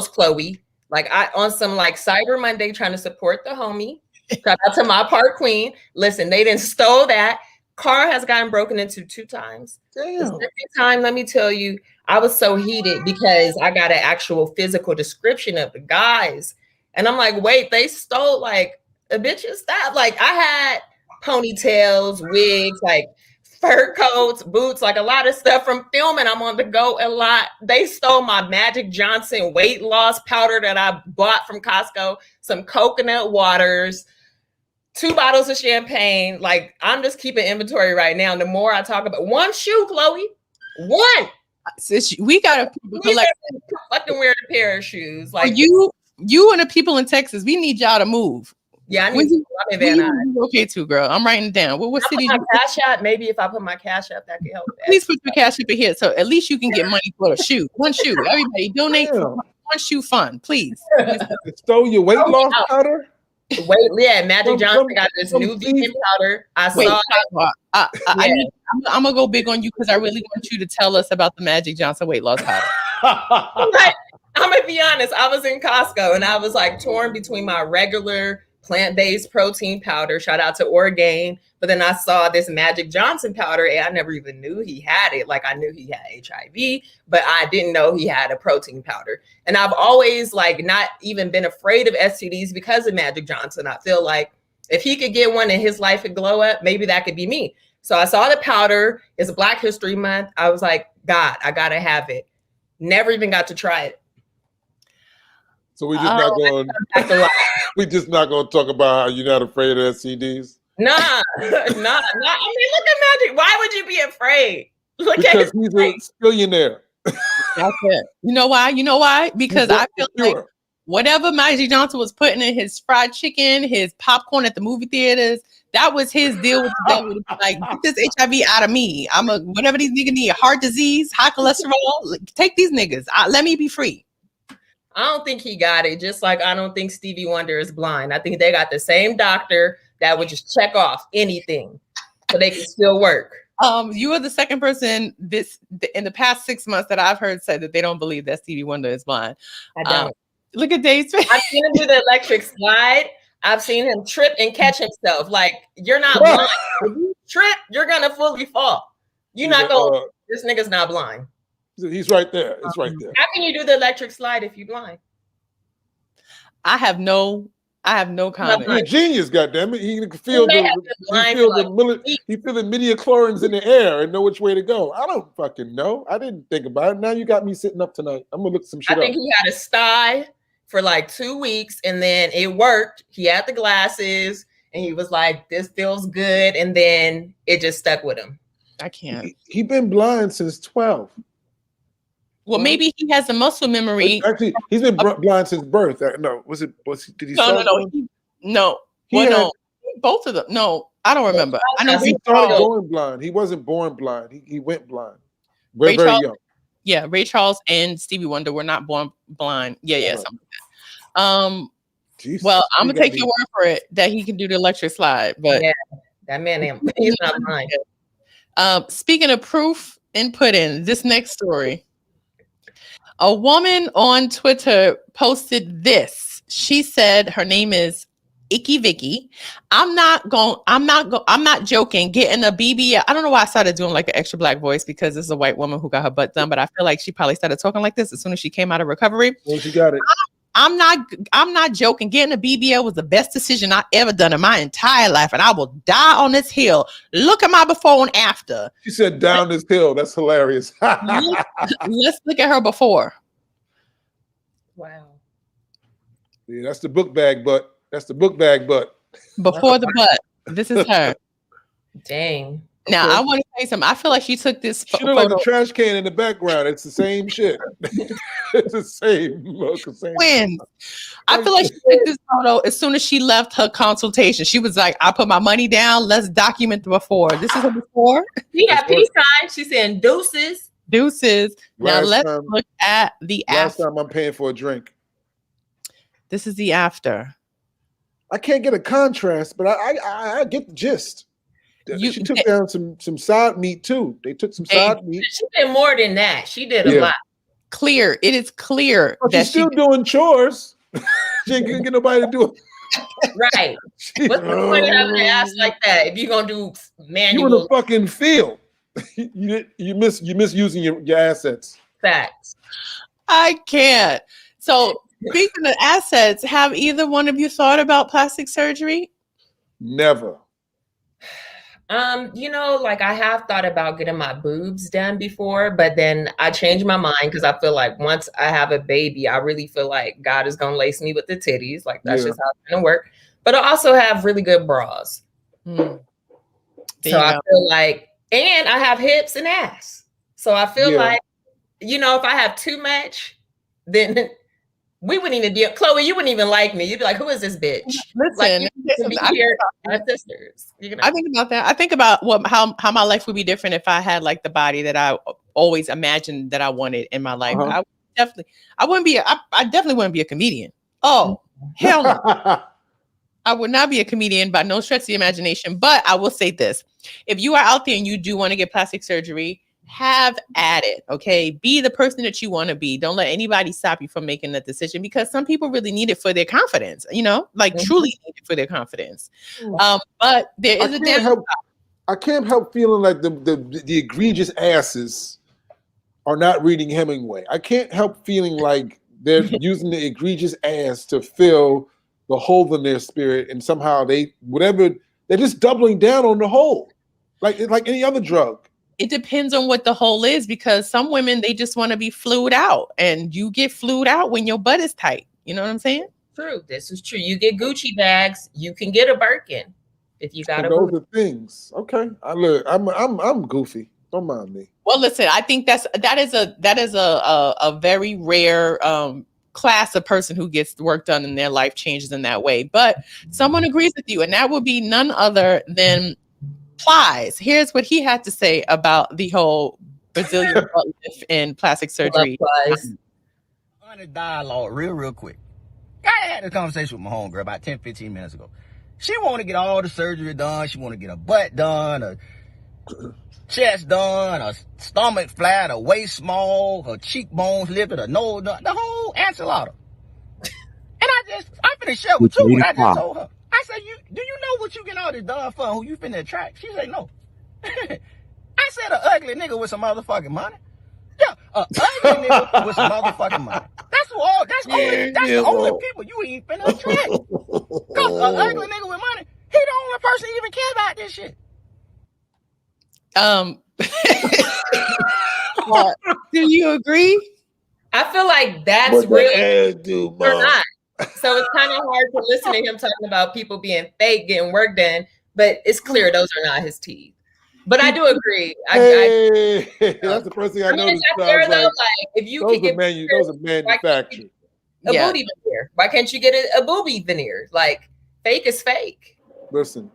Chloe. Like I on some like Cyber Monday trying to support the homie. Shout out to my park queen. Listen, they didn't stole that. Car has gotten broken into 2 times. Damn. The second time, let me tell you, I was so heated because I got an actual physical description of the guys. And I'm like, wait, they stole like a bitch's stuff. Like I had ponytails, wigs, like fur coats, boots, like a lot of stuff from filming. I'm on the go a lot. They stole my Magic Johnson weight loss powder that I bought from Costco, some coconut waters, 2 bottles of champagne. Like I'm just keeping inventory right now. And the more I talk about 1 shoe, Chloe, 1. Sis, we gotta collect. Fucking wear a pair of shoes. Like you and the people in Texas, we need y'all to move. Yeah, I need to. I'm in Van Nuys. Okay, too, girl. I'm writing it down. What city? My cash app. Maybe if I put my cash up, that could help. Please put your cash up in here, so at least you can get money for a shoe. 1 shoe. Everybody donate for 1 shoe fund, please. It stole your weight loss powder. Magic Johnson got this new vegan powder. I'm gonna go big on you because I really want you to tell us about the Magic Johnson weight loss powder. I'm gonna be honest. I was in Costco and I was like torn between my regular plant-based protein powder. Shout out to Orgain. But then I saw this Magic Johnson powder and I never even knew he had it. Like I knew he had HIV, but I didn't know he had a protein powder. And I've always like not even been afraid of STDs because of Magic Johnson. I feel like if he could get one and his life could glow up, maybe that could be me. So I saw the powder. It's Black History Month. I was like, God, I gotta have it. Never even got to try it. So we just not going. We just not going to talk about how you're not afraid of STDs. Nah. I mean, look at Magic. Why would you be afraid? Because he's a billionaire. That's it. You know why? Because I feel like whatever Magic Johnson was putting in his fried chicken, his popcorn at the movie theaters, that was his deal with the devil. Like, get this HIV out of me. Whatever these niggas need, heart disease, high cholesterol, take these niggas. Let me be free. I don't think he got it. Just like I don't think Stevie Wonder is blind. I think they got the same doctor that would just check off anything so they can still work. You are the second person in the past 6 months that I've heard say that they don't believe that Stevie Wonder is blind. I don't. Look at Dave's face. I've seen him do the electric slide. I've seen him trip and catch himself. Like, you're not blind. If you trip, you're gonna fully fall. You're not going. This nigga's not blind. He's right there. It's right there. How can you do the electric slide if you're blind? I have no comment. You're a genius, goddammit. He can feel the midichlorians in the air and know which way to go. I don't fucking know. I didn't think about it. Now you got me sitting up tonight. I'm gonna look some shit up. I think he had a sty for like 2 weeks, and then it worked. He had the glasses, and he was like, "This feels good," and then it just stuck with him. I can't. He been blind since 12. Well, maybe he has a muscle memory. Actually, he's been blind since birth. No, did he start? No. Both of them. No, I don't remember. I know he started going blind. He wasn't born blind. He went blind. Very young. Yeah, Ray Charles and Stevie Wonder were not born blind. Yeah, something like that. Jesus, well, I'm gonna take your word for it that he can do the electric slide, but yeah, that man, he's not blind. Speaking of proof and pudding, this next story. A woman on Twitter posted this. She said her name is Icky Vicky. I'm not joking. Getting a BBL. I don't know why I started doing like an extra black voice because this is a white woman who got her butt done, but I feel like she probably started talking like this as soon as she came out of recovery. Well, she got it. I'm not joking. Getting a BBL was the best decision I ever done in my entire life, and I will die on this hill. Look at my before and after. She said down this hill. That's hilarious. Let's look at her before. Wow. Yeah, that's the book bag butt. Before the butt. This is her. Dang. Now, I want to say something. I feel like she took this She look like a trash can in the background. It's the same shit. It's the same look. Twins. I feel like she took this photo as soon as she left her consultation. She was like, I put my money down. Let's document the before. This is her before. She had peace time. She's saying deuces. Now, let's look at the after. Last time I'm paying for a drink. This is the after. I can't get a contrast, but I get the gist. She took down some side meat too. They took some side meat. She did more than that. She did a lot. Clear. It is clear but that she's still doing chores. She ain't gonna get nobody to do it. Right. What's the point of having an ass like that if you're gonna do manual? You in the fucking field. you miss using your assets. Facts. I can't. So speaking of assets, have either one of you thought about plastic surgery? Never. Like I have thought about getting my boobs done before, but then I changed my mind because I feel like once I have a baby, I really feel like God is gonna lace me with the titties. Like that's just how it's gonna work. But I also have really good bras. So I feel like, and I have hips and ass. So I feel like, if I have too much, then we wouldn't even be, Chloe, you wouldn't even like me. You'd be like, who is this bitch? Listen, our sisters. I think about that. I think about how my life would be different if I had like the body that I always imagined that I wanted in my life. I definitely wouldn't be a comedian. Oh, hell no. I would not be a comedian by no stretch of the imagination. But I will say this. If you are out there and you do want to get plastic surgery, have at it, okay? Be the person that you want to be. Don't let anybody stop you from making that decision because some people really need it for their confidence, truly need it for their confidence. But there is I can't help feeling like the egregious asses are not reading Hemingway. I can't help feeling like they're using the egregious ass to fill the hole in their spirit, and somehow they're just doubling down on the hole, like any other drug. It depends on what the hole is because some women, they just want to be flued out, and you get flued out when your butt is tight. You know what I'm saying? True. This is true. You get Gucci bags, you can get a Birkin if you got those are things. Okay. I'm goofy. Don't mind me. Well, listen, I think that is a very rare class of person who gets work done and their life changes in that way. But someone agrees with you, and that would be none other than Plies. Here's what he had to say about the whole Brazilian butt lift and plastic surgery. On a dialogue real quick. I had a conversation with my homegirl about 10-15 minutes ago. She want to get all the surgery done. She want to get a butt done, a chest done, a stomach flat, a waist small, her cheekbones lifted, a nose done, the whole enchilada. And I'm finna share with you what I just told her. I said, do you know what you getting all this done for? Who you finna attract? She said, no. I said, an ugly nigga with some motherfucking money. Yeah, ugly nigga with some motherfucking money. That's the only people you ain't finna attract. Cause an ugly nigga with money, he the only person even care about this shit. Do you agree? I feel like that's real or not. So it's kind of hard to listen to him talking about people being fake, getting work done, but it's clear those are not his teeth. But I do agree. That's the first thing I noticed. Fair, though, like if you those could get those are manufactured. A booty veneer. Why can't you get a booby veneer? Like fake is fake. Listen,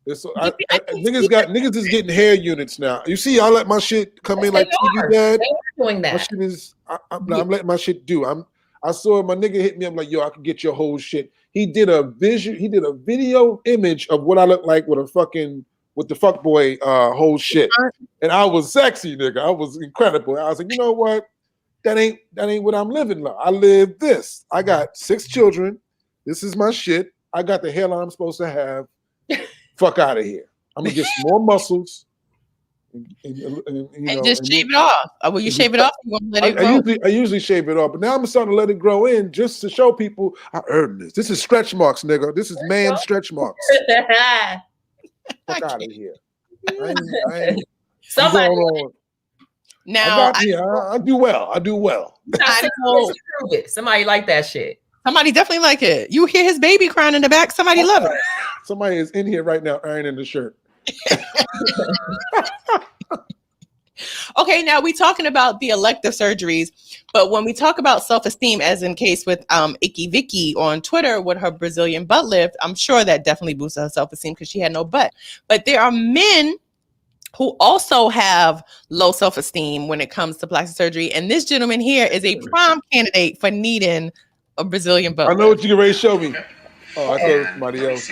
niggas is getting hair units now. You see, I let my shit come in like TV Dad. They are doing that. My shit is. I'm letting my shit do. I saw my nigga hit me. I'm like, yo, I can get your whole shit. He did a video image of what I look like with the fuckboy whole shit, and I was sexy, nigga. I was incredible. I was like, you know what? That ain't what I'm living like. I live this. I got 6 children. This is my shit. I got the hairline I'm supposed to have. Fuck out of here. I'm gonna get some more muscles. And just shave it off. Will you shave it off? You gonna let it grow? I usually shave it off, but now I'm starting to let it grow in just to show people I earned this. This is stretch marks, nigga. This is man stretch marks. Fuck out of here. Somebody. Now I do well. I do well. I know. Somebody like that shit. Somebody definitely like it. You hear his baby crying in the back. Somebody love it. Somebody is in here right now ironing the shirt. Okay, now we're talking about the elective surgeries, but when we talk about self-esteem, as in case with Icky Vicky on Twitter with her Brazilian butt lift, I'm sure that definitely boosted her self-esteem because she had no butt. But there are men who also have low self-esteem when it comes to plastic surgery, and this gentleman here is a prime candidate for needing a Brazilian butt lift. I know what you can ready to show me. Oh, I thought it was somebody else.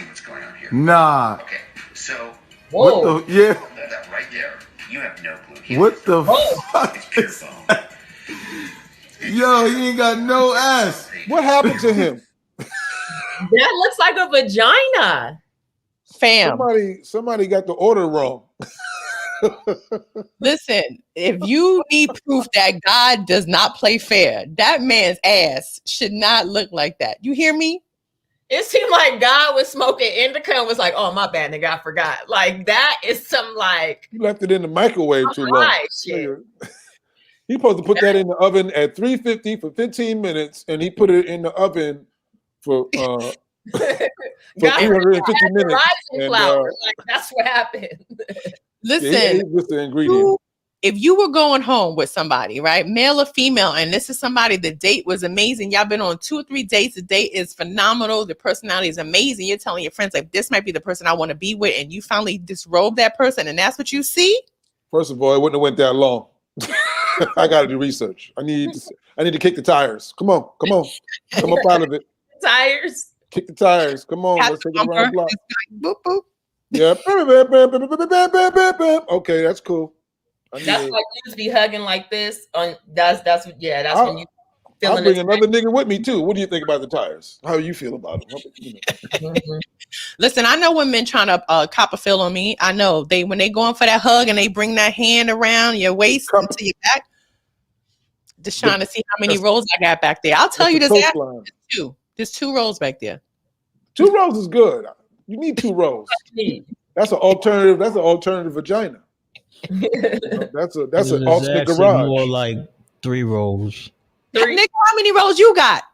Nah. Okay, so whoa. What the that right there. You have no clue. What the fuck? It's pure bone. Yo, he ain't got no ass. What happened to him? That looks like a vagina. Fam. Somebody got the order wrong. Listen, if you need proof that God does not play fair, that man's ass should not look like that. You hear me? It seemed like God was smoking indica and was like, "Oh, my bad, nigga, I forgot." Like that is some like you left it in the microwave too long. Shit. He's supposed to put that in the oven at 350 for 15 minutes, and he put it in the oven for 350 minutes. And, like, that's what happened. Listen, just the ingredient. If you were going home with somebody, right, male or female, and this is somebody, the date was amazing. Y'all been on 2 or 3 dates. The date is phenomenal. The personality is amazing. You're telling your friends, like, this might be the person I want to be with. And you finally disrobe that person. And that's what you see. First of all, it wouldn't have went that long. I got to do research. I need to kick the tires. Come on. Come up out of it. Tires. Kick the tires. Come on. Let's take it around the block. Boop, boop. Yep. Okay, that's cool. That's why you used to be hugging like this. That's when you I'll bring another nigga with me too. What do you think about the tires? How you feel about them? Listen, I know when men trying to cop a feel on me. I know when they going for that hug and they bring that hand around your waist into your back, just trying to see how many rolls I got back there. I'll tell you this. There's 2 rolls back there. 2 rolls is good. You need 2 rolls. That's an alternative. That's an alternative vagina. That's an alternate garage. More like 3 rolls. Nick, how many rolls you got?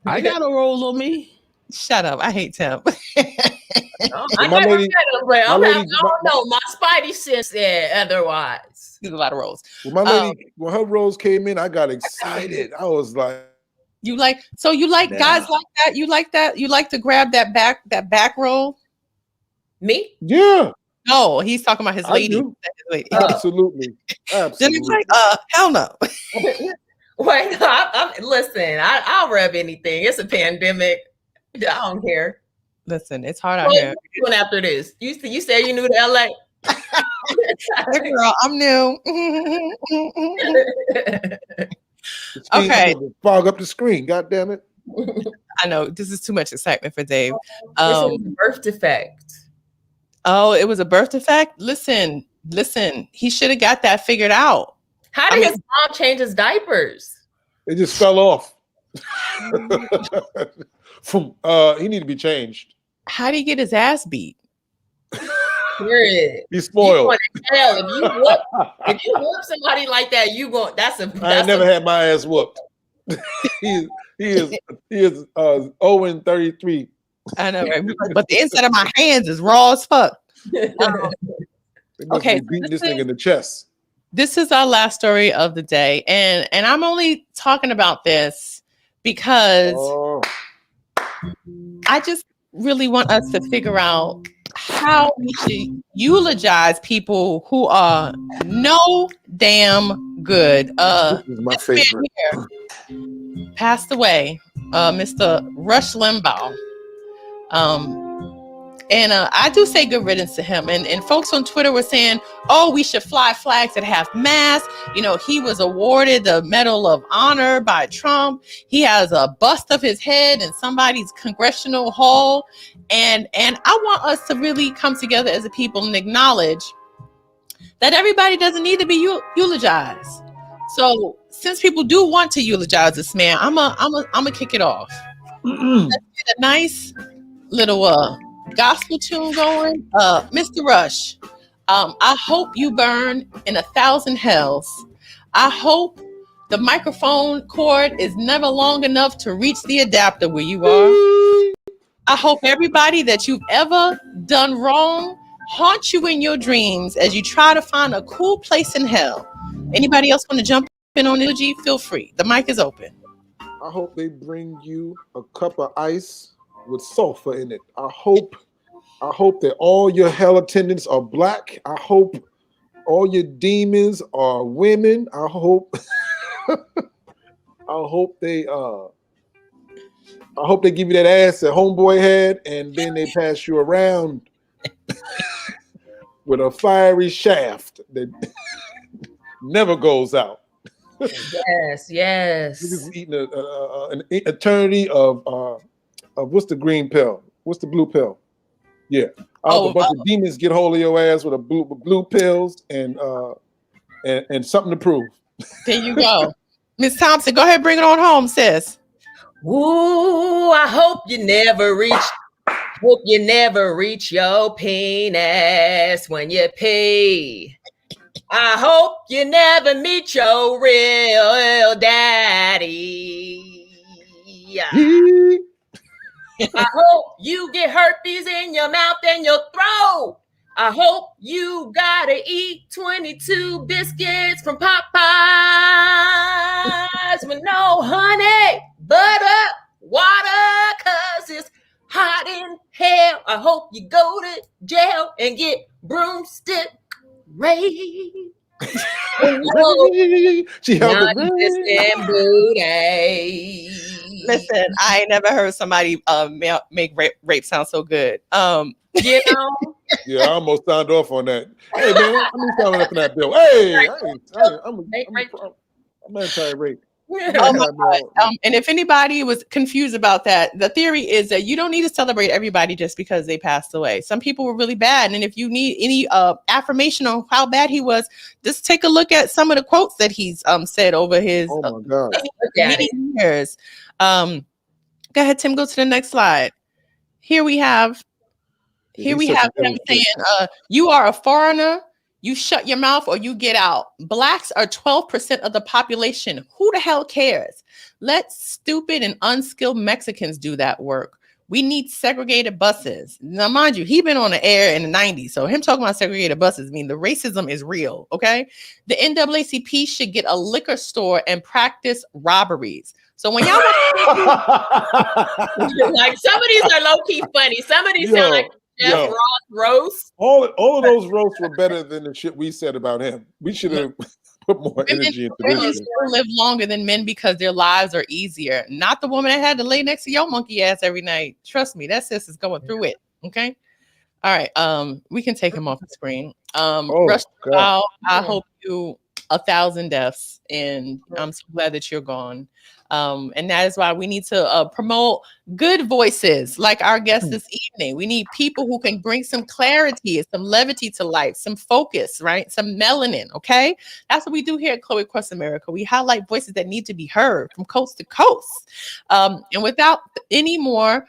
I got a roll on me. Shut up. I hate Tim. I never met him, but I don't know. My spidey sense said otherwise. There's a lot of rolls. When my lady, when her rolls came in, I got excited. I was like, you like guys like that? You like that? You like to grab that back roll? Me? Yeah. No, he's talking about his lady. Absolutely. Then it's like, hell no. Wait, listen, I'll rub anything. It's a pandemic. I don't care. Listen, it's hard out here. What are you doing after this? You said you knew to LA. Hey girl, I'm new. Okay. Fog up the screen. God damn it. I know this is too much excitement for Dave. This is a birth defect. Oh, it was a birth defect? Listen. He should have got that figured out. How did his mom change his diapers? It just fell off. He need to be changed. How did he get his ass beat? Period. He's spoiled. If you whoop somebody like that, I never had my ass whooped. he is 0-33. I know, right? But the inside of my hands is raw as fuck. Okay, beating this thing in the chest. This is our last story of the day, and I'm only talking about this because I just really want us to figure out how we should eulogize people who are no damn good. This is my favorite. Passed away, Mr. Rush Limbaugh. And I do say good riddance to him. And folks on Twitter were saying, oh, we should fly flags at half-mast. You know, he was awarded the Medal of Honor by Trump. He has a bust of his head in somebody's congressional hall. And I want us to really come together as a people and acknowledge that everybody doesn't need to be eulogized. So since people do want to eulogize this man, I'm a kick it off. Let's get a nice little gospel tune going. Mr. Rush, I hope you burn in 1,000 hells. I hope the microphone cord is never long enough to reach the adapter where you are. I hope everybody that you've ever done wrong haunt you in your dreams as you try to find a cool place in hell. Anybody else want to jump in on eulogy? Feel free. The mic is open. I hope they bring you a cup of ice with sulfur in it. I hope that all your hell attendants are black. I hope all your demons are women. I hope they give you that ass that homeboy had, and then they pass you around with a fiery shaft that never goes out. Yes. This is eating an eternity of what's the green pill? What's the blue pill? Yeah. I hope a bunch of demons get hold of your ass with a blue pills and something to prove. There you go. Miss Thompson, go ahead, bring it on home, sis. Ooh, I hope you never reach your penis when you pee. I hope you never meet your real daddy. I hope you get herpes in your mouth and your throat. I hope you gotta eat 22 biscuits from Popeyes with no honey, butter, water, cause it's hot in hell. I hope you go to jail and get broomstick raped. She held booty. Listen, I ain't never heard somebody make rape sound so good. You know? Yeah, I almost signed off on that. Hey man, let me sign up on that bill. Hey, I'm anti-rape. Oh my God. And if anybody was confused about that, the theory is that you don't need to celebrate everybody just because they passed away. Some people were really bad, and if you need any affirmation on how bad he was, just take a look at some of the quotes that he's said over his many years. Go ahead, Tim. Go to the next slide. Here we have him saying, "You are a foreigner. You shut your mouth or you get out. Blacks are 12% of the population. Who the hell cares? Let stupid and unskilled Mexicans do that work. We need segregated buses." Now, mind you, he been on the air in the 90s. So him talking about segregated buses, I mean, the racism is real, okay? The NAACP should get a liquor store and practice robberies. So when y'all like, some of these are low-key funny. Some of these sound like Jeff Ross roast. All of those roasts were better than the shit we said about him. We should have put more energy into this. Women still live longer than men because their lives are easier. Not the woman that had to lay next to your monkey ass every night. Trust me, that sis is going through it. Okay. All right. We can take him off the screen. Rush, I hope you 1,000 deaths, and I'm so glad that you're gone. And that is why we need to promote good voices like our guest this evening. We need people who can bring some clarity, some levity to life, some focus, right? Some melanin, okay? That's what we do here at Chloé Across America. We highlight voices that need to be heard from coast to coast. And without any more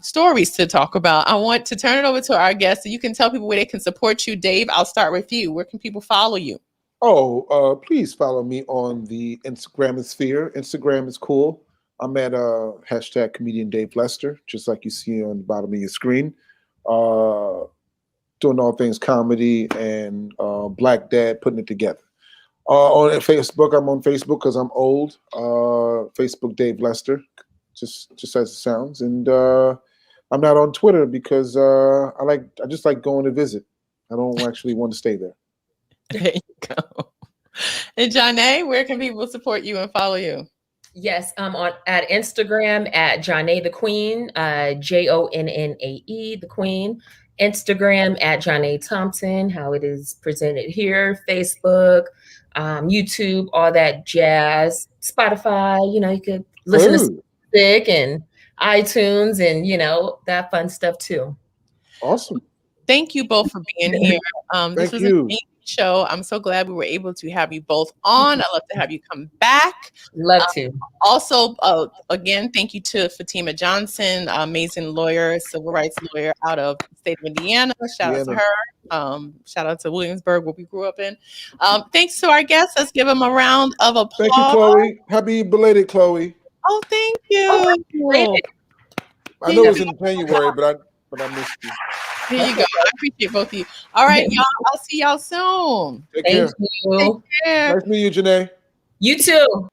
stories to talk about, I want to turn it over to our guest so you can tell people where they can support you. Dave, I'll start with you. Where can people follow you? Please follow me on the Instagram sphere. Instagram is cool. I'm at hashtag comedian Dave Lester, just like you see on the bottom of your screen. Doing all things comedy and Black Dad, putting it together. On Facebook, I'm on Facebook because I'm old. Facebook Dave Lester, just as it sounds. And I'm not on Twitter because I just like going to visit. I don't actually want to stay there. There you go. And Jonnae, where can people support you and follow you? Yes, I'm at Instagram at Jonnae the Queen, Jonnae the Queen. Instagram at Jonnae Thompson, how it is presented here. Facebook, YouTube, all that jazz. Spotify, you could listen to music and iTunes and that fun stuff too. Awesome. Thank you both for being here. This was an amazing show. I'm so glad we were able to have you both on. I'd love to have you come back. Love to. Also, again, thank you to Fatima Johnson, amazing lawyer, civil rights lawyer out of the state of Indiana. Shout out to her. Shout out to Williamsburg, where we grew up in. Thanks to our guests. Let's give them a round of applause. Thank you, Chloe. Happy belated, Chloe. Oh, thank you. I know it was in January, but I missed you. Here you go. I appreciate both of you. All right, y'all. I'll see y'all soon. Take care. Take care. Nice to meet you, Jonnae. You too.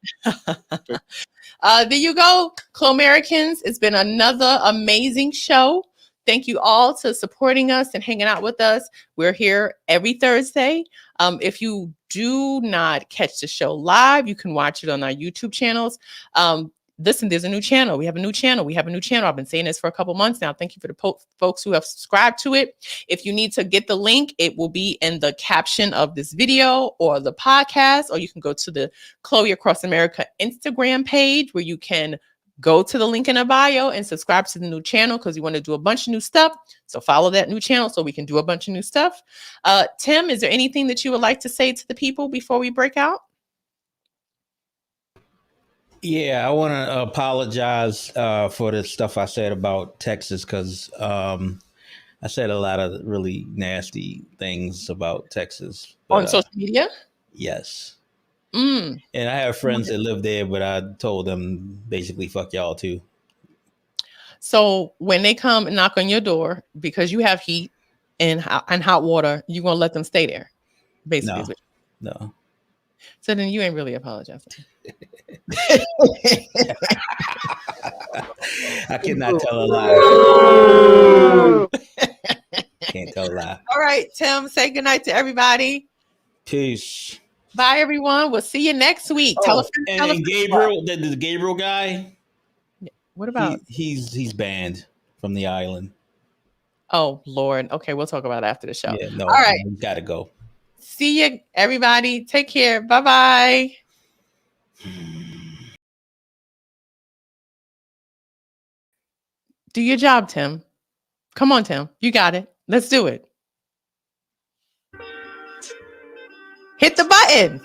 There you go, Chloe-Americans. It's been another amazing show. Thank you all to supporting us and hanging out with us. We're here every Thursday. If you do not catch the show live, you can watch it on our YouTube channels. Listen, there's a new channel. We have a new channel. I've been saying this for a couple months now. Thank you for the folks who have subscribed to it. If you need to get the link, it will be in the caption of this video or the podcast, or you can go to the Chloé Across America Instagram page where you can go to the link in the bio and subscribe to the new channel because we want to do a bunch of new stuff. So follow that new channel so we can do a bunch of new stuff. Tim, is there anything that you would like to say to the people before we break out? Yeah, I want to apologize for the stuff I said about Texas because I said a lot of really nasty things about Texas. On social media? Yes. And I have friends that live there, but I told them basically fuck y'all too. So when they come and knock on your door because you have heat and hot water, you're going to let them stay there? Basically. No. So then you ain't really apologizing. I cannot tell a lie. Can't tell a lie. All right, Tim, say goodnight to everybody. Peace. Bye, everyone. We'll see you next week. Tell a friend. And Gabriel, the Gabriel guy. What about? He's banned from the island. Oh, Lord. Okay, we'll talk about it after the show. Yeah, no, all right. We gotta go. See you, everybody. Take care. Bye-bye. Do your job, Tim. Come on, Tim. You got it. Let's do it. Hit the button.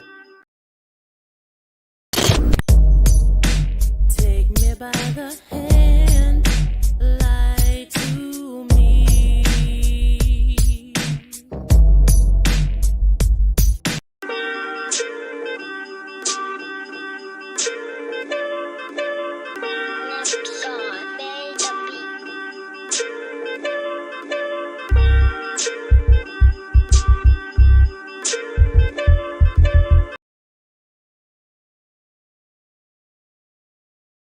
Take me by the hand.